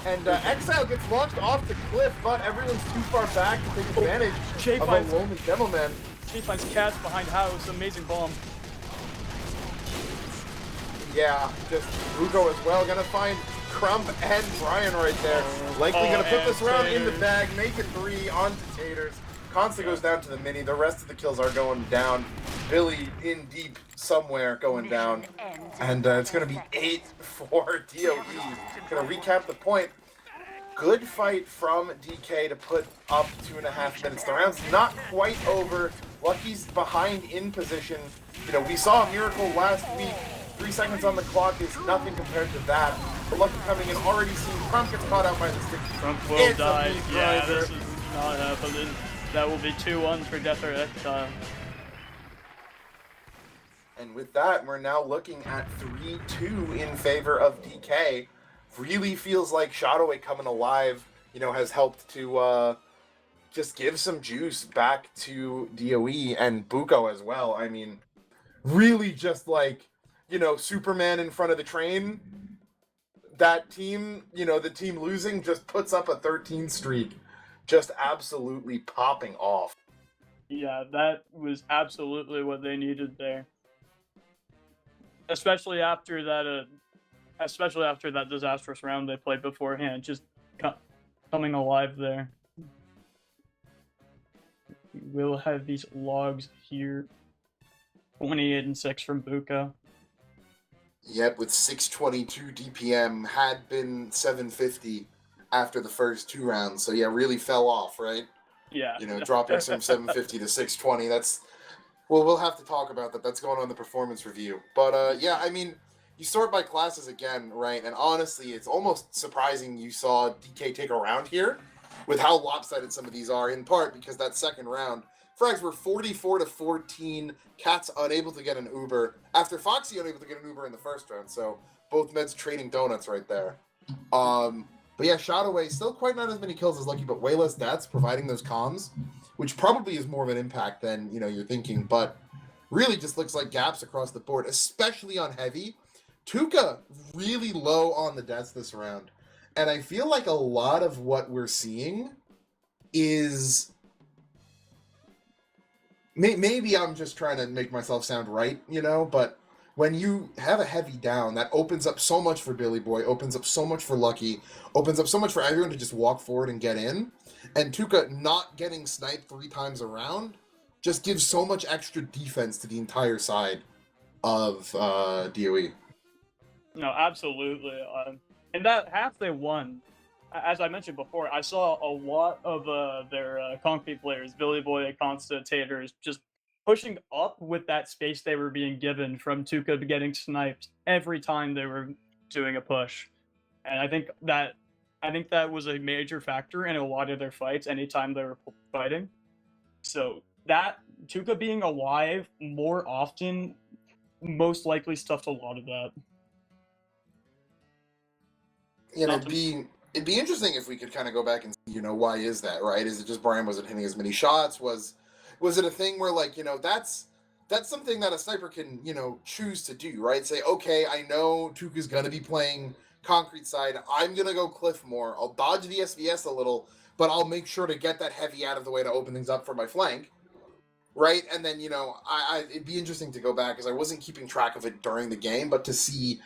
And Exile gets launched off the cliff, but everyone's too far back to take advantage of a lonely Devilman. Jay finds Cats behind house, amazing bomb. Yeah, just Ugo as well. Gonna find Crump and Brian right there. Likely gonna put this round in the bag, make it 3 onto Taters. Consta goes down to the mini. The rest of the kills are going down. Billy in deep somewhere going down. And it's gonna be 8 for DOE. Gonna recap the point. Good fight from DK to put up 2.5 minutes. The round's not quite over. Lucky's behind in position. You know, we saw a miracle last week. 3 seconds on the clock is nothing compared to that. But Lucky coming in, already seen Crump gets caught out by the stick. Crump will die. Yeah, this is not happening. That will be 2-1 for Death or Exile. And with that, we're now looking at 3-2 in favor of DK. Really feels like Shadowway coming alive, you know, has helped to just give some juice back to DOE and Buko as well. I mean, really just like, you know, Superman in front of the train. That team, you know, the team losing just puts up a 13 streak. Just absolutely popping off. Yeah, that was absolutely what they needed there. Especially after that disastrous round they played beforehand, just coming alive there. We'll have these logs here. 28 and 6 from Buko. Yep, with 622 DPM, had been 750 after the first 2 rounds. So yeah, really fell off, right? Yeah. You know, dropping from 750 to 620. That's, well, we'll have to talk about that. That's going on the performance review. But yeah, I mean, you sort by classes again, right? And honestly, it's almost surprising you saw DK take a round here with how lopsided some of these are, in part because that second round, frags were 44-14, Cat's unable to get an Uber, after Foxy unable to get an Uber in the first round, so both meds trading donuts right there. But yeah, Shadowway, still quite not as many kills as Lucky, but way less deaths, providing those comms, which probably is more of an impact than, you know, you're thinking, but really just looks like gaps across the board, especially on heavy. Tuca really low on the deaths this round. And I feel like a lot of what we're seeing is... Maybe I'm just trying to make myself sound right, you know, but when you have a heavy down, that opens up so much for Billy Boy, opens up so much for Lucky, opens up so much for everyone to just walk forward and get in. And Tuca not getting sniped 3 times around just gives so much extra defense to the entire side of DOE. No, absolutely. And that half they won, as I mentioned before, I saw a lot of their concrete players, Billy Boy, Consta, Taters, just pushing up with that space they were being given from Tuca getting sniped every time they were doing a push. And I think that was a major factor in a lot of their fights anytime they were fighting. So that Tuca being alive more often most likely stuffed a lot of that. You know, it'd be interesting if we could kind of go back and see, you know, why is that, right? Is it just Brian wasn't hitting as many shots? Was it a thing where, like, you know, that's something that a sniper can, you know, choose to do, right? Say, okay, I know Tuca's gonna be playing concrete side. I'm gonna go cliff more. I'll dodge the SVS a little, but I'll make sure to get that heavy out of the way to open things up for my flank, right? And then, you know, it'd be interesting to go back because I wasn't keeping track of it during the game, but to see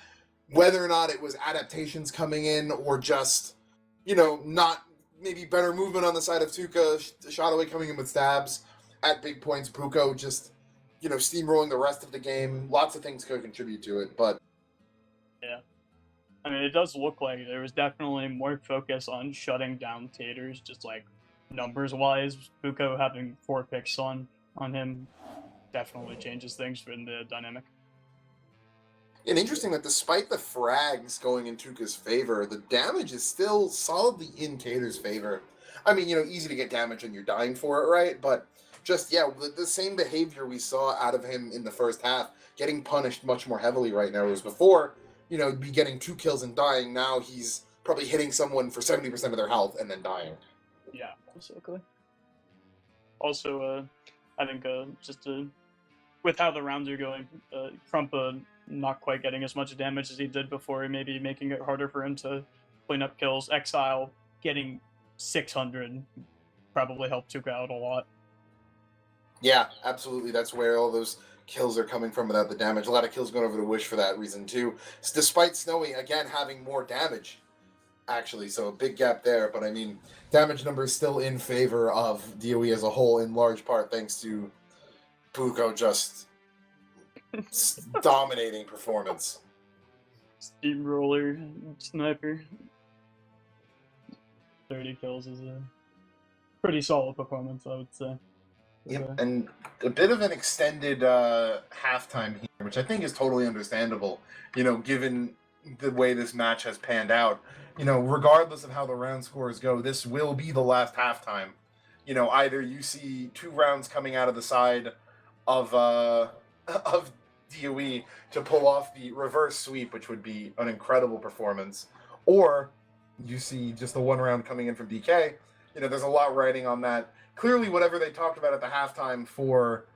whether or not it was adaptations coming in or just, you know, not maybe better movement on the side of Tuca, Shadowway coming in with stabs at big points, Buko just, you know, steamrolling the rest of the game. Lots of things could contribute to it, but... Yeah. I mean, it does look like there was definitely more focus on shutting down Taters, just like numbers-wise. Buko having 4 picks on him definitely changes things in the dynamic. And interesting that despite the frags going in Tuca's favor, the damage is still solidly in Tater's favor. I mean, you know, easy to get damage when you're dying for it, right? But just, yeah, the same behavior we saw out of him in the first half, getting punished much more heavily right now. Whereas before, you know, be getting 2 kills and dying. Now he's probably hitting someone for 70% of their health and then dying. Yeah, basically. Also, I think with how the rounds are going, Crump not quite getting as much damage as he did before, maybe making it harder for him to clean up kills. Exile getting 600 probably helped Tuca out a lot. Yeah, absolutely. That's where all those kills are coming from without the damage. A lot of kills going over to Wish for that reason too. Despite Snowy again having more damage, actually, so a big gap there. But I mean, damage numbers still in favor of DOE as a whole, in large part thanks to Buko just dominating performance. Steamroller sniper. 30 kills is a pretty solid performance, I would say. Yep, and a bit of an extended halftime here, which I think is totally understandable, you know, given the way this match has panned out. You know, regardless of how the round scores go, this will be the last halftime. You know, either you see 2 rounds coming out of the side of DOE to pull off the reverse sweep, which would be an incredible performance, or you see just the 1 round coming in from DK. You know, there's a lot riding on that. Clearly, whatever they talked about at the halftime for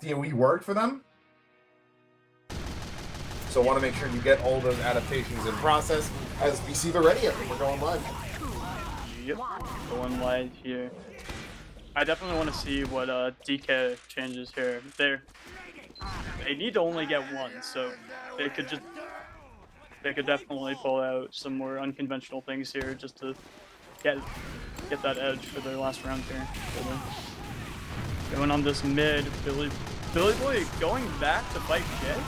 DOE worked for them. So I want to make sure you get all those adaptations in process as we see the ready up. We're going live. Yep, going live here. I definitely want to see what DK changes here. They need to only get 1, so they could definitely pull out some more unconventional things here just to get that edge for their last round here. So going on this mid, Billy Boy going back to fight Jay.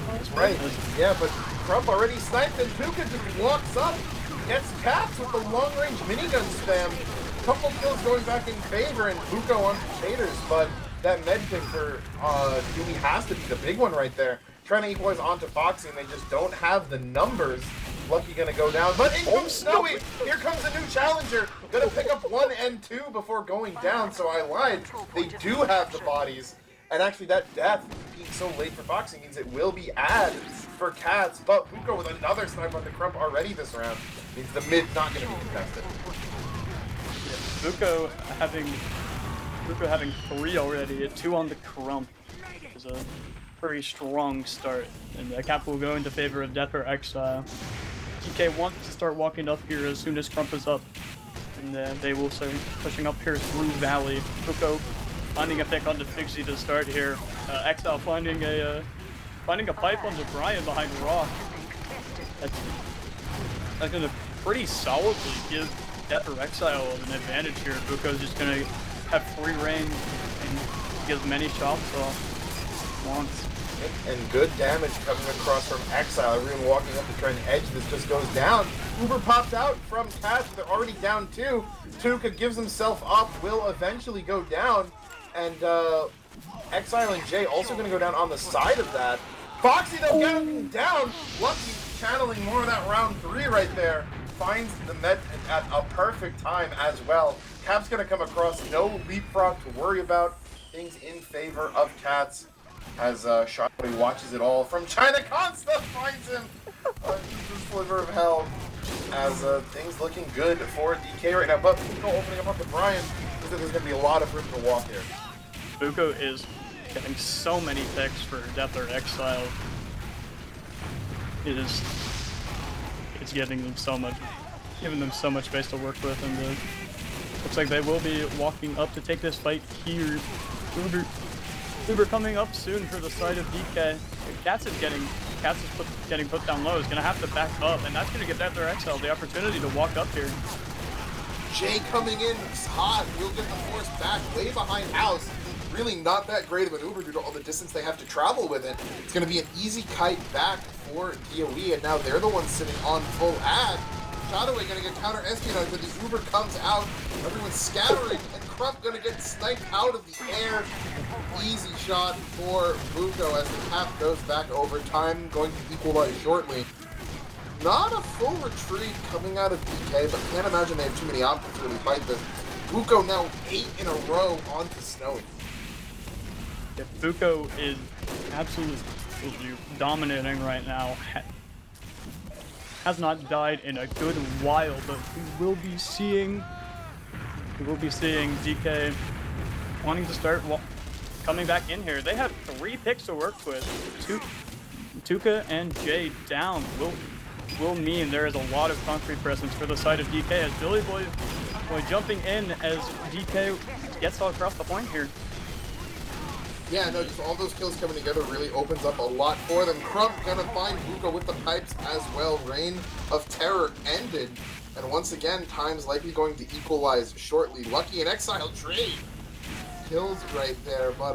Oh, right. Yeah, but Crump already sniped and Puka just walks up, gets Caps with the long-range minigun spam. Couple kills going back in favor and Buko on potatoes, but that med pick for Dewey has to be the big one right there. Trying to equalize onto Foxy and they just don't have the numbers. Lucky gonna go down, but in comes Snowy! Here comes a new challenger! Gonna pick up 1 and 2 before going down, so I lied. They do have the bodies. And actually that death being so late for Foxy means it will be ad for Cats, but Buko with another snipe on the Crump already this round means the mid not gonna be contested. Yeah, Buko having 3 already, 2 on the Crump is a pretty strong start, and Cap will go into favor of Death or Exile. DK wants to start walking up here as soon as Crump is up, and they will start pushing up here through Valley. Buko finding a pick onto Figsy to start here. Exile finding a pipe onto Brian behind Rock. That's gonna pretty solidly give Death or Exile an advantage here. Buko's just gonna have free reign and get as many shots off as wants. And good damage coming across from Exile. Everyone walking up to try and edge this just goes down. Uber pops out from Cash. They're already down 2. Tuka gives himself up, will eventually go down. And Exile and Jay also going to go down on the side of that. Foxy though getting down. Lucky channeling more of that round 3 right there. Finds the med at a perfect time as well. Cap's going to come across. No leapfrog to worry about. Things in favor of Cats. As Shockwave watches it all from China, Consta finds him! The sliver of hell. As things looking good for DK right now, but Buko opening up to Brian, because there's going to be a lot of room to walk here. Buko is getting so many picks for Death or Exile. It's giving them so much space to work with, and looks like they will be walking up to take this fight here. Uber coming up soon for the side of DK. Cats is getting put down low. Is gonna have to back up, and that's gonna give Death or Exile the opportunity to walk up here. Jay coming in hot. Will get the force back way behind house. Really not that great of an Uber due to all the distance they have to travel with it. It's gonna be an easy kite back for DOE, and now they're the ones sitting on full ad. Shadowway gonna get counter espionage, but the Uber comes out. Everyone's scattering, and Crump gonna get sniped out of the air. Easy shot for Buko as the Cap goes back over time, going to equalize shortly. Not a full retreat coming out of DK, but can't imagine they have too many options to really fight this. Buko now 8 in a row onto Snowy. Yeah, Buko is absolutely dominating right now. Has not died in a good while, but we will be seeing DK wanting to start coming back in here. They have 3 picks to work with. Tuka and Jay down will mean there is a lot of concrete presence for the side of DK as Billy Boy jumping in as DK gets all across the point here. Yeah, no, just all those kills coming together really opens up a lot for them. Crump gonna find Buko with the pipes as well. Reign of Terror ended. And once again, time's likely going to equalize shortly. Lucky and Exile trade kills right there, but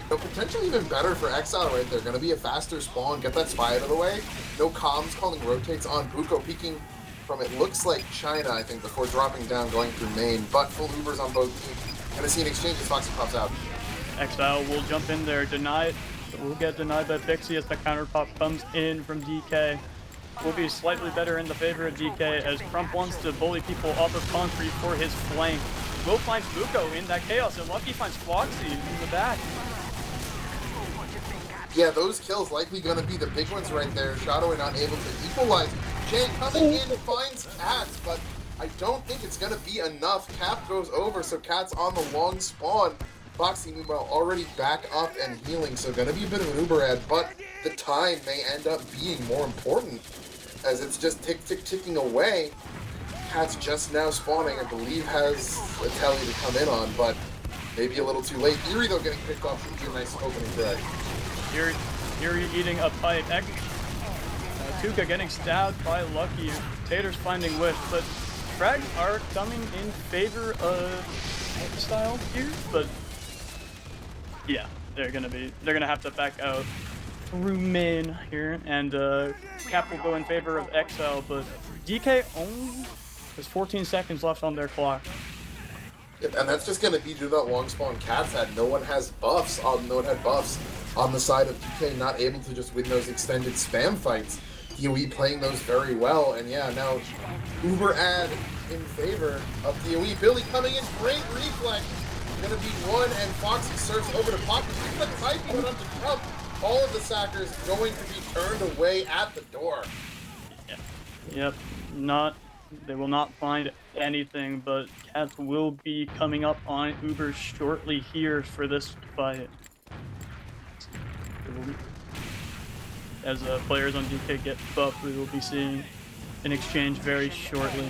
no, potentially even better for Exile right there. Gonna be a faster spawn, get that spy out of the way. No comms calling rotates on Buko, peeking from it looks like China, I think, before dropping down, going through main. But full Ubers on both teams. Gonna see an exchange as Foxy pops out. Exile will jump in there, deny it. Will get denied by Pixie as the counter pop comes in from DK. Will be slightly better in the favor of DK as Crump wants to bully people off of concrete for his flank. Will find Buko in that chaos, and Lucky finds Foxy in the back. Yeah, those kills likely going to be the big ones right there. Shadow not able to equalize. Jay coming in finds Cats, but I don't think it's going to be enough. Cap goes over, so Cat's on the long spawn. Foxy, meanwhile, already back up and healing, so going to be a bit of an Uber ad, but the time may end up being more important as it's just ticking away. Cat's just now spawning, I believe has a telly to come in on, but maybe a little too late. Eerie, though, getting picked off should be a nice opening for that. Eerie eating a pipe. Tuka getting stabbed by Lucky. Tater's finding Wish, but frags are coming in favor of Exile here, but yeah, they're gonna have to back out through main here, and Cap will go in favor of Exile, but DK only has 14 seconds left on their clock. Yep, and that's just going to be due to that long spawn Cats had. No one has buffs. No one had buffs on the side of DK, not able to just win those extended spam fights. DOE playing those very well, and yeah, now Uber ad in favor of DOE. Billy coming in, great reflex. Gonna be one, and Foxy surfs over to Pocket. He's the type he went up to Trump. All of the sackers going to be turned away at the door. Yep, they will not find anything, but Cats will be coming up on Uber shortly here for this fight. As players on DK get buffed, we will be seeing an exchange very shortly.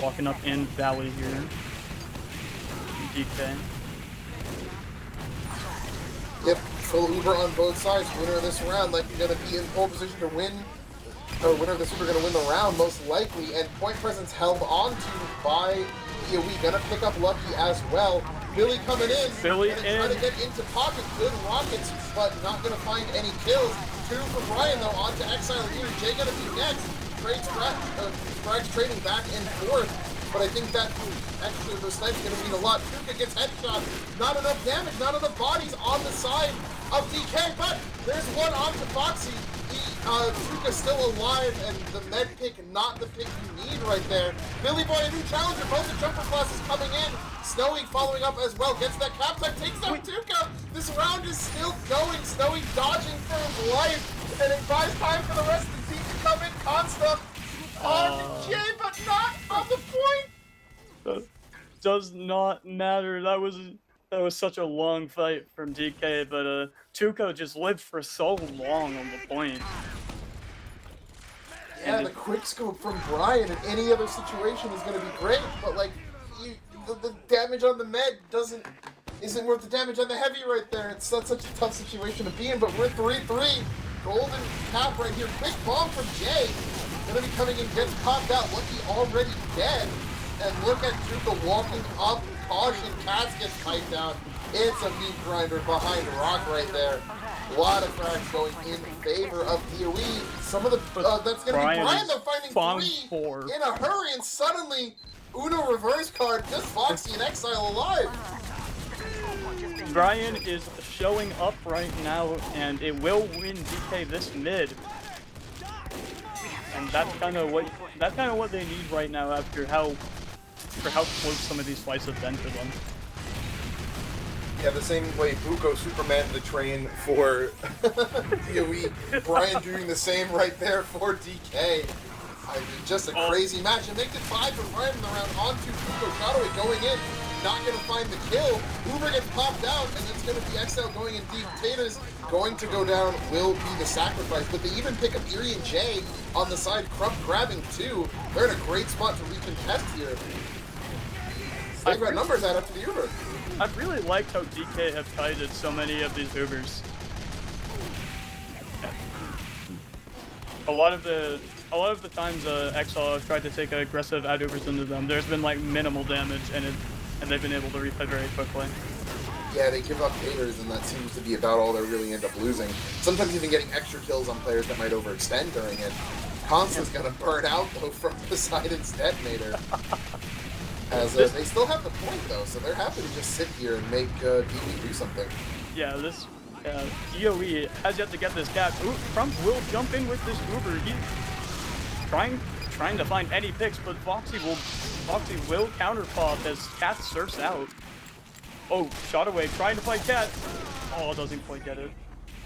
Walking up in Valley here. DK. Yep, full Uber on both sides. Winner of this round likely going to be in pole position to win. Or winner of this Uber going to win the round most likely. And point presence held onto by DOE. Going to pick up Lucky as well. Billy coming in. Billy in. Trying to get into Pocket. Good rockets, but not going to find any kills. 2 for Brian though. On to Exile here. Jay going to be next. Frags trading back and forth. But I think that extra the snipe's going to mean a lot. Tuka gets headshot. Not enough damage, not enough bodies on the side of DK. But there's one onto Foxy. Tuka's still alive, and the med pick, not the pick you need right there. Billy Boy, a new challenger. Both the jumper classes coming in. Snowy following up as well. Gets that cap tech, takes out Tuka. This round is still going. Snowy dodging for his life. And it buys time for the rest of the team to come in. Consta on Jay, but not on the point. Does not matter. That was such a long fight from DK, but Tuco just lived for so long on the point. Yeah, the quick scope from Brian in any other situation is going to be great, but like the damage on the med isn't worth the damage on the heavy right there. It's such a tough situation to be in, but we're 3-3. Golden cap right here. Quick bomb from Jay. Gonna be coming in, gets popped out. Lucky already dead. And look at Tuka walking up. Caution, Cats gets piped down. It's a meat grinder behind Rock right there. A lot of frags going in favor of DOE. Some of the that's gonna be Brian though finding 3 in a hurry, and suddenly Uno reverse card, just Foxy and Exile alive. Brian is showing up right now, and it will win DK this mid. And that's kind of what they need right now after how close some of these fights have been for them. Yeah, the same way Buko Superman the train for DOE. Brian doing the same right there for DK. I mean, just a crazy match. It makes it 5 for Brian in the round. Onto Buko. Shadow going in. Not going to find the kill. Uber gets popped out, and it's going to be Exile going in deep. Tater's going to go down, will be the sacrifice. But they even pick up Eerie and Jay on the side. Crump grabbing 2. They're in a great spot to recontest here. They've got numbers out after the Uber. I've really liked how DK have kited so many of these Ubers. A lot of the times Exile have tried to take aggressive ad Ubers into them, there's been like minimal damage and they've been able to replay very quickly. Yeah, they give up haters, and that seems to be about all they really end up losing. Sometimes even getting extra kills on players that might overextend during it. Constant's gonna burn out though from Poseidon's detonator. As they still have the point though, so they're happy to just sit here and make DOE do something. Yeah, this DOE has yet to get this cat. Ooh, Crump will jump in with this Uber. He's trying to find any picks, but Foxy will counter pop as Cat surfs out. Oh, shot away, trying to fight Cat. Oh, doesn't quite get it.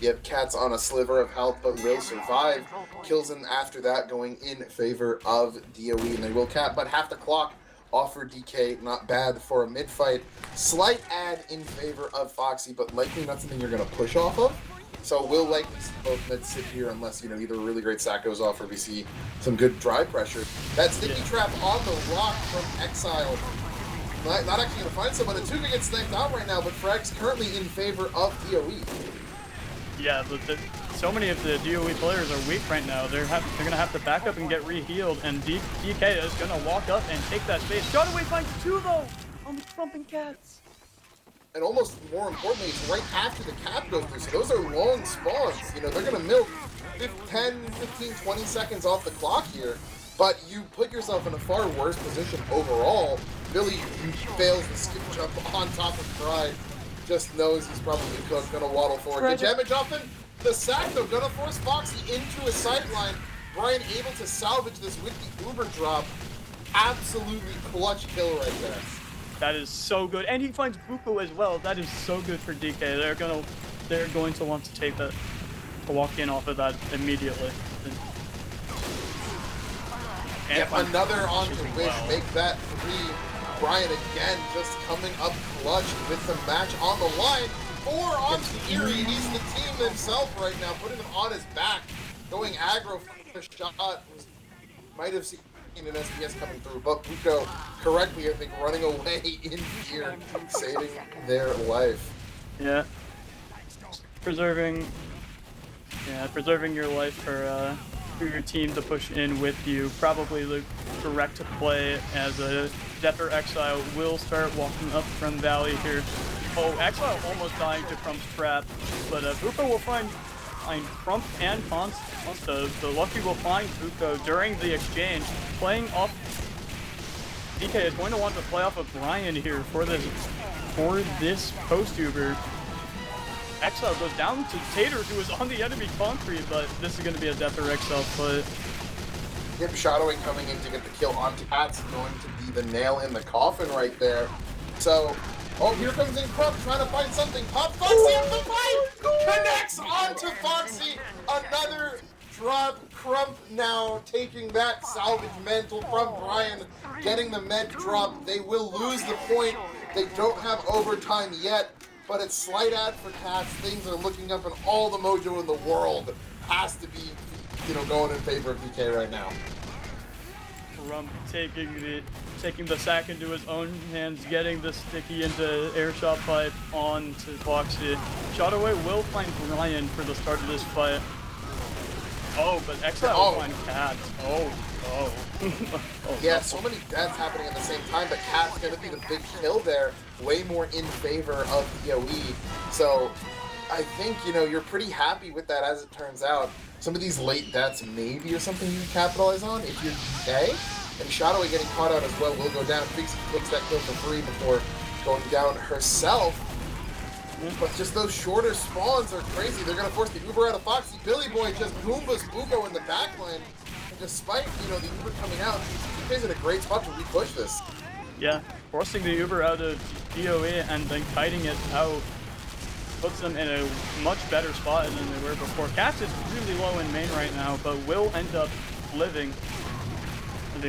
Yep, Cat's on a sliver of health, but will survive. Kills him after that, going in favor of DOE, and they will cap, but half the clock off for DK. Not bad for a mid-fight. Slight ad in favor of Foxy, but likely not something you're going to push off of. So we'll likely see both mids sit here unless, you know, either a really great sack goes off or we see some good drive pressure. That sticky trap on the rock from Exile. Not actually going to find someone. Atuka gets sniped out right now, but Frag's currently in favor of DOE. Yeah, but so many of the DOE players are weak right now. They're going to have to back up and get re-healed, and DK is going to walk up and take that space. Shot away finds two, though, on the Crumping Cats. And almost more importantly, it's right after the cap goes through, so those are long spawns. You know, they're going to milk 10, 15, 20 seconds off the clock here, but you put yourself in a far worse position overall. Billy fails the skip jump on top of Pride. Just knows he's probably cooked, gonna waddle forward. Good damage often. The sack though, gonna force Foxy into a sideline. Brian able to salvage this with the Uber drop. Absolutely clutch kill right there. That is so good, and he finds Buko as well. That is so good for DK. They're going to want to take that, to walk in off of that immediately. And yep, another on to Wish, make that 3. Brian again just coming up clutch with the match on the line. 4 on to Erie. He's the team himself right now, putting him on his back. Going aggro for the shot. Might have seen an SPS coming through, but Buko correctly, I think, running away in here, saving their life. Yeah. Preserving your life for your team to push in with you. Probably the correct play as a Death Exile will start walking up from Valley here. Oh, Exile almost dying to Crump's trap, but Buko will find Crump and Consta. The Lucky will find Buko during the exchange, playing off. DK is going to want to play off of Brian here for this post-Uber. Exile goes down to Taters, who is on the enemy concrete, but this is going to be a Death Exile play. Yep, Shadowing coming in to get the kill on Cat's going to be the nail in the coffin right there. So, oh, here comes in Crump trying to find something. Pop Foxy up the pipe! Connects onto Foxy. Another drop. Crump now taking that salvage mantle from Brian, getting the med drop. They will lose the point. They don't have overtime yet, but it's slight ad for Cats. Things are looking up, and all the mojo in the world has to be, you know, going in favor of DK right now. Crump taking the sack into his own hands, getting the sticky into airshot pipe on to Foxy. Shotaway will find Brian for the start of this fight. Oh, but Exile will find Cat. Oh. Yeah, so many deaths happening at the same time, but Cat's going to be the big kill there, way more in favor of DOE. So I think, you know, you're pretty happy with that as it turns out. Some of these late deaths maybe are something you can capitalize on if you're DK. And Shadowway getting caught out as well will go down. Fixie takes that kill for free before going down herself. But just those shorter spawns are crazy. They're going to force the Uber out of Foxy. Billy Boy just Goombas Buko in the backline. And despite, you know, the Uber coming out, DK's in a great spot to re-push this. Yeah, forcing the Uber out of DOE and then kiting it out puts them in a much better spot than they were before. Cats is really low in main right now, but will end up living.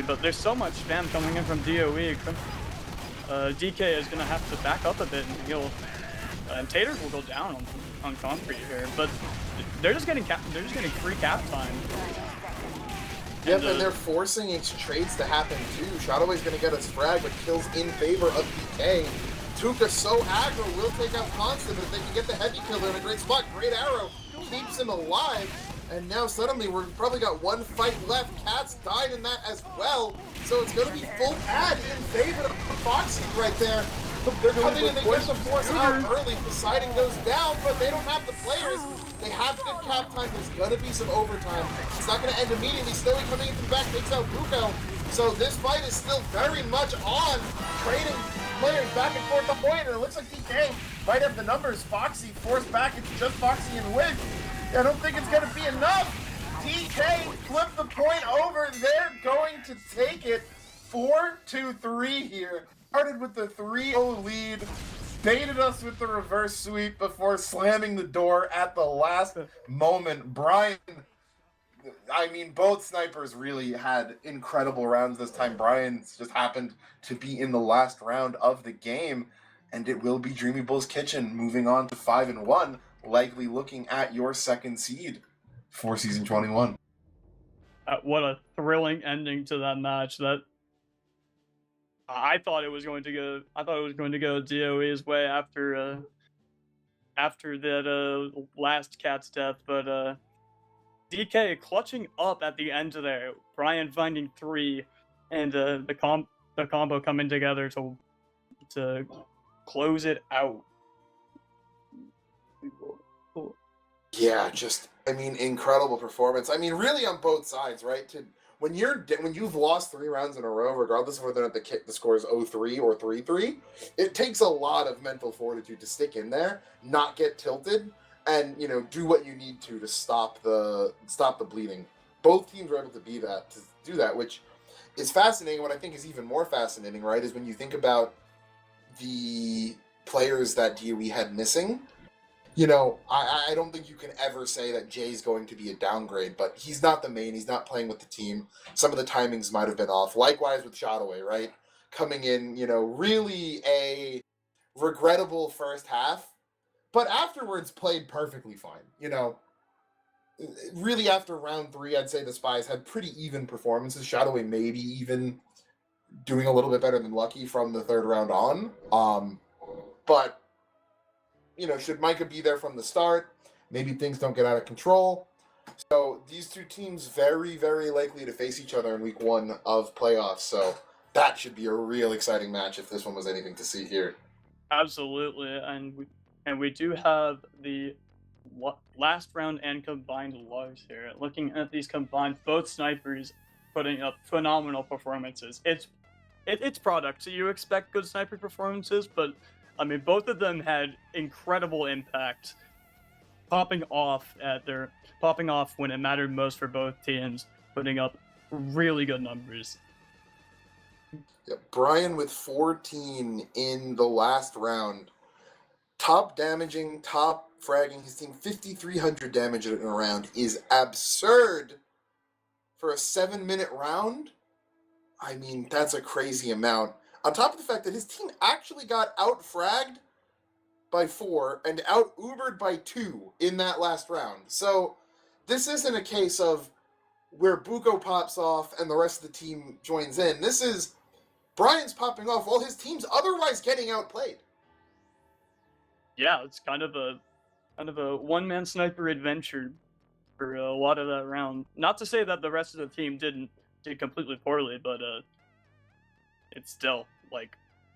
But there's so much spam coming in from DOE. DK is going to have to back up a bit and heal. And Taters will go down on concrete here, but they're just getting free cap time. Yep, and they're forcing trades to happen too. Shadowway's gonna get us frag, but kills in favor of DK. Tuka's so aggro, will take out Constant, but if they can get the heavy kill, they're in a great spot. Great arrow keeps him alive, and now suddenly we've probably got one fight left. Cat's died in that as well, so it's gonna be full ad in favor of Foxy right there. They're coming in, they get the force out early. Poseidon goes down, but they don't have the players. They have good cap time. There's gonna be some overtime. It's not gonna end immediately. Snowy coming in from the back takes out Buko. So this fight is still very much on. Trading players back and forth the point, and it looks like DK might have the numbers. Foxy forced back. It's just Foxy and Wig. I don't think it's gonna be enough. DK flipped the point over. They're going to take it 4-3 here. Started with the 3-0 lead, baited us with the reverse sweep before slamming the door at the last moment. Brian, I mean, both snipers really had incredible rounds this time. Brian's just happened to be in the last round of the game, and it will be Dreamybull's Kitchen moving on to 5-1, likely looking at your second seed for Season 21. What a thrilling ending to that match. I thought it was going to go DOE's way after that last cat's death, but DK clutching up at the end of there. Brian finding 3, and the combo coming together to close it out. Yeah, just, I mean, incredible performance. I mean, really on both sides, right? When you've lost 3 rounds in a row, regardless of whether or not the score is 0-3 or 3-3, it takes a lot of mental fortitude to stick in there, not get tilted, and do what you need to stop the bleeding. Both teams were able to do that, which is fascinating. What I think is even more fascinating, right, is when you think about the players that DOE had missing. I don't think you can ever say that Jay's going to be a downgrade, but he's not the main. He's not playing with the team. Some of the timings might have been off. Likewise with Shadowway, right? Coming in, really a regrettable first half, but afterwards played perfectly fine. Really after round 3, I'd say the Spies had pretty even performances. Shadowway maybe even doing a little bit better than Lucky from the 3rd round on. But should Micah be there from the start, maybe things don't get out of control. So these two teams very, very likely to face each other in week 1 of playoffs. So that should be a real exciting match if this one was anything to see here. Absolutely, and we do have the last round and combined lows here. Looking at these combined, both snipers putting up phenomenal performances. It's product, so you expect good sniper performances, but I mean, both of them had incredible impact, popping off when it mattered most for both teams, putting up really good numbers. Yeah, Brian with 14 in the last round. Top damaging, top fragging his team. 5,300 damage in a round is absurd for a 7-minute round. I mean, that's a crazy amount. On top of the fact that his team actually got out-fragged by 4 and out-Ubered by 2 in that last round. So this isn't a case of where Buko pops off and the rest of the team joins in. This is Brian's popping off while his team's otherwise getting outplayed. Yeah, it's kind of a one-man sniper adventure for a lot of that round. Not to say that the rest of the team did completely poorly, but it's still, like,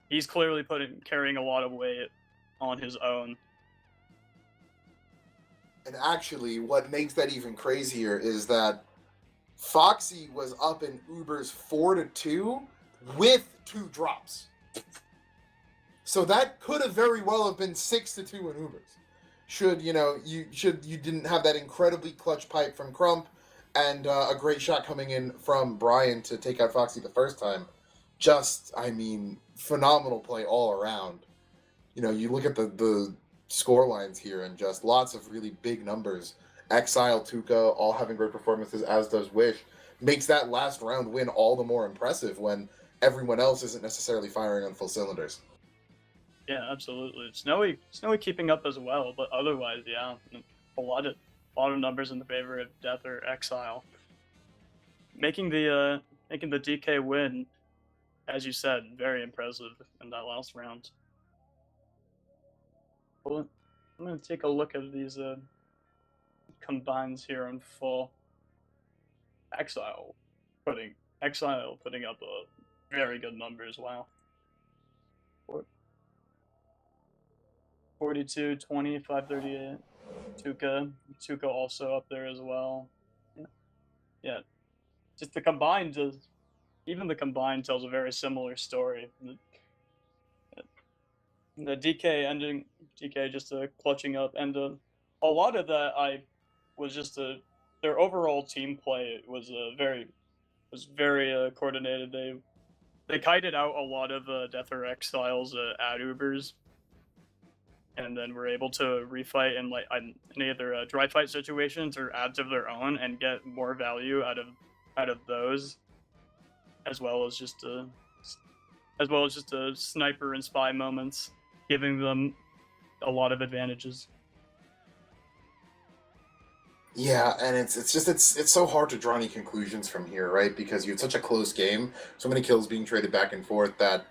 he's clearly carrying a lot of weight on his own. And actually, what makes that even crazier is that Foxy was up in Uber's 4-2 with 2 drops. So that could have very well have been 6-2 in Ubers. You didn't have that incredibly clutch pipe from Crump and a great shot coming in from Brian to take out Foxy the first time. Just, I mean, phenomenal play all around. You look at the score lines here and just lots of really big numbers. Exile, Tuka, all having great performances, as does Wish. Makes that last round win all the more impressive when everyone else isn't necessarily firing on full cylinders. Yeah, absolutely. Snowy keeping up as well, but otherwise, yeah, a lot of numbers in the favor of Death or Exile. making the DK win, as you said, very impressive in that last round. Well, I'm gonna take a look at these combines here in full. Exile putting up a very good numbers. Wow. 42, 20, 538. Tuca also up there as well. Yeah. Just the combined even the combined tells a very similar story. The DK just clutching up, and a lot of that was just their overall team play was very coordinated. They kited out a lot of Death or Exile's ad Ubers, and then were able to refight in any other dry fight situations or ads of their own and get more value out of those, as well as just sniper and spy moments, giving them a lot of advantages. Yeah, and it's so hard to draw any conclusions from here, right? Because you had such a close game, so many kills being traded back and forth that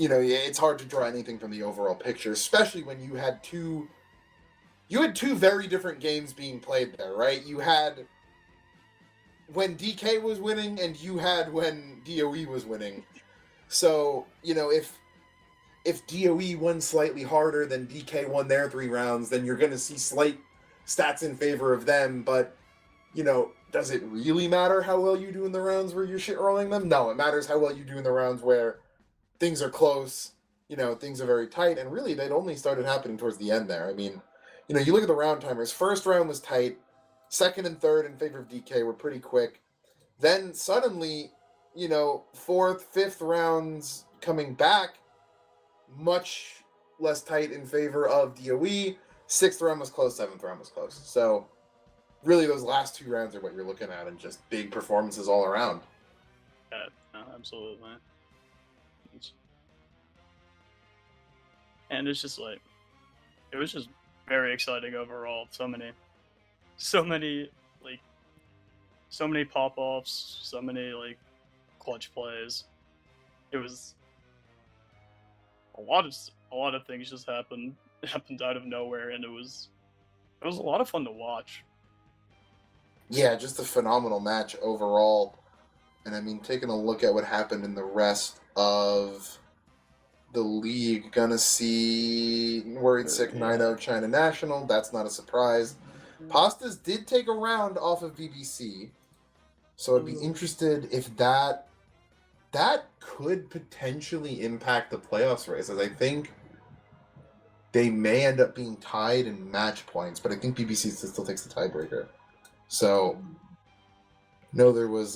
it's hard to draw anything from the overall picture, especially when you had two very different games being played there, right? You had when DK was winning, and you had when DOE was winning. So, if DOE won slightly harder than DK won their 3 rounds, then you're going to see slight stats in favor of them, but, does it really matter how well you do in the rounds where you're shit-rolling them? No, it matters how well you do in the rounds where things are close, things are very tight, and really that only started happening towards the end there. I mean, you look at the round timers. First round was tight. Second and third in favor of DK were pretty quick. Then suddenly, fourth, fifth rounds coming back, much less tight in favor of DOE. Sixth round was close, seventh round was close. So, really, those last 2 rounds are what you're looking at, and just big performances all around. Yeah, no, absolutely. And it's just it was just very exciting overall. So many pop-offs, so many clutch plays. It was a lot of things just happened out of nowhere, and it was a lot of fun to watch. Yeah, just a phenomenal match overall. And I mean, taking a look at what happened in the rest of the league, gonna see Worried Sick 9-0 China National. That's not a surprise. Pastas did take a round off of BBC, so I'd be interested if that could potentially impact the playoffs race, as I think they may end up being tied in match points, but I think BBC still takes the tiebreaker. So, no, there was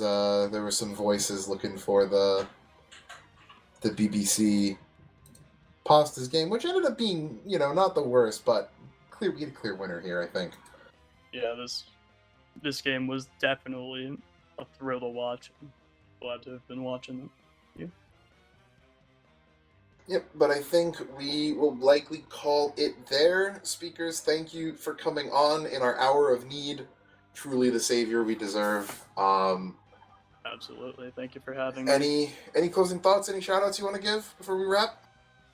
some voices looking for the BBC Pasta's game, which ended up being, not the worst, but we get a clear winner here, I think. Yeah, this game was definitely a thrill to watch. Glad to have been watching it. Yep, but I think we will likely call it there. Speakers, thank you for coming on in our hour of need. Truly the savior we deserve. Absolutely. Thank you for having me. Any closing thoughts, any shout-outs you want to give before we wrap?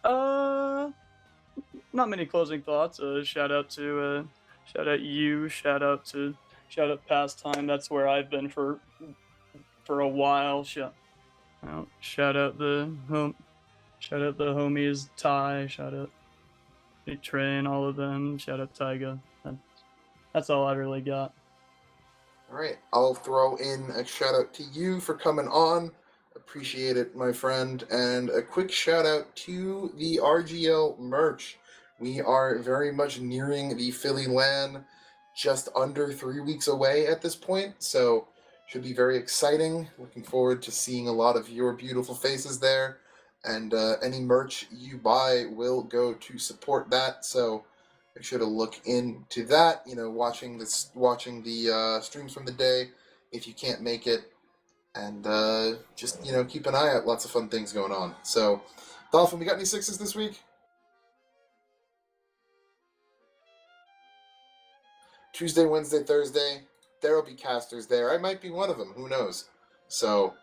Not many closing thoughts. Shout out you. Shout out Pastime. That's where I've been for a while. Shout out the homies Ty. Shout out Train, all of them. Shout out Tyga. That's all I really got. All right, I'll throw in a shout out to you for coming on. Appreciate it, my friend. And a quick shout out to the RGL merch. We are very much nearing the Philly LAN, just under 3 weeks away at this point. So should be very exciting. Looking forward to seeing a lot of your beautiful faces there. And any merch you buy will go to support that. So make sure to look into that. Watching the streams from the day if you can't make it. And just, keep an eye out. Lots of fun things going on. So, Dolphin, we got any 6s this week? Tuesday, Wednesday, Thursday. there will be casters there. I might be one of them. Who knows? So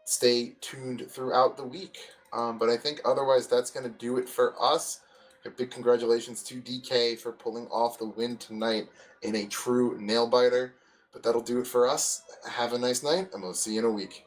stay tuned throughout the week. But I think otherwise that's going to do it for us. A big congratulations to DK for pulling off the win tonight in a true nail biter. But that'll do it for us. Have a nice night, and we'll see you in a week.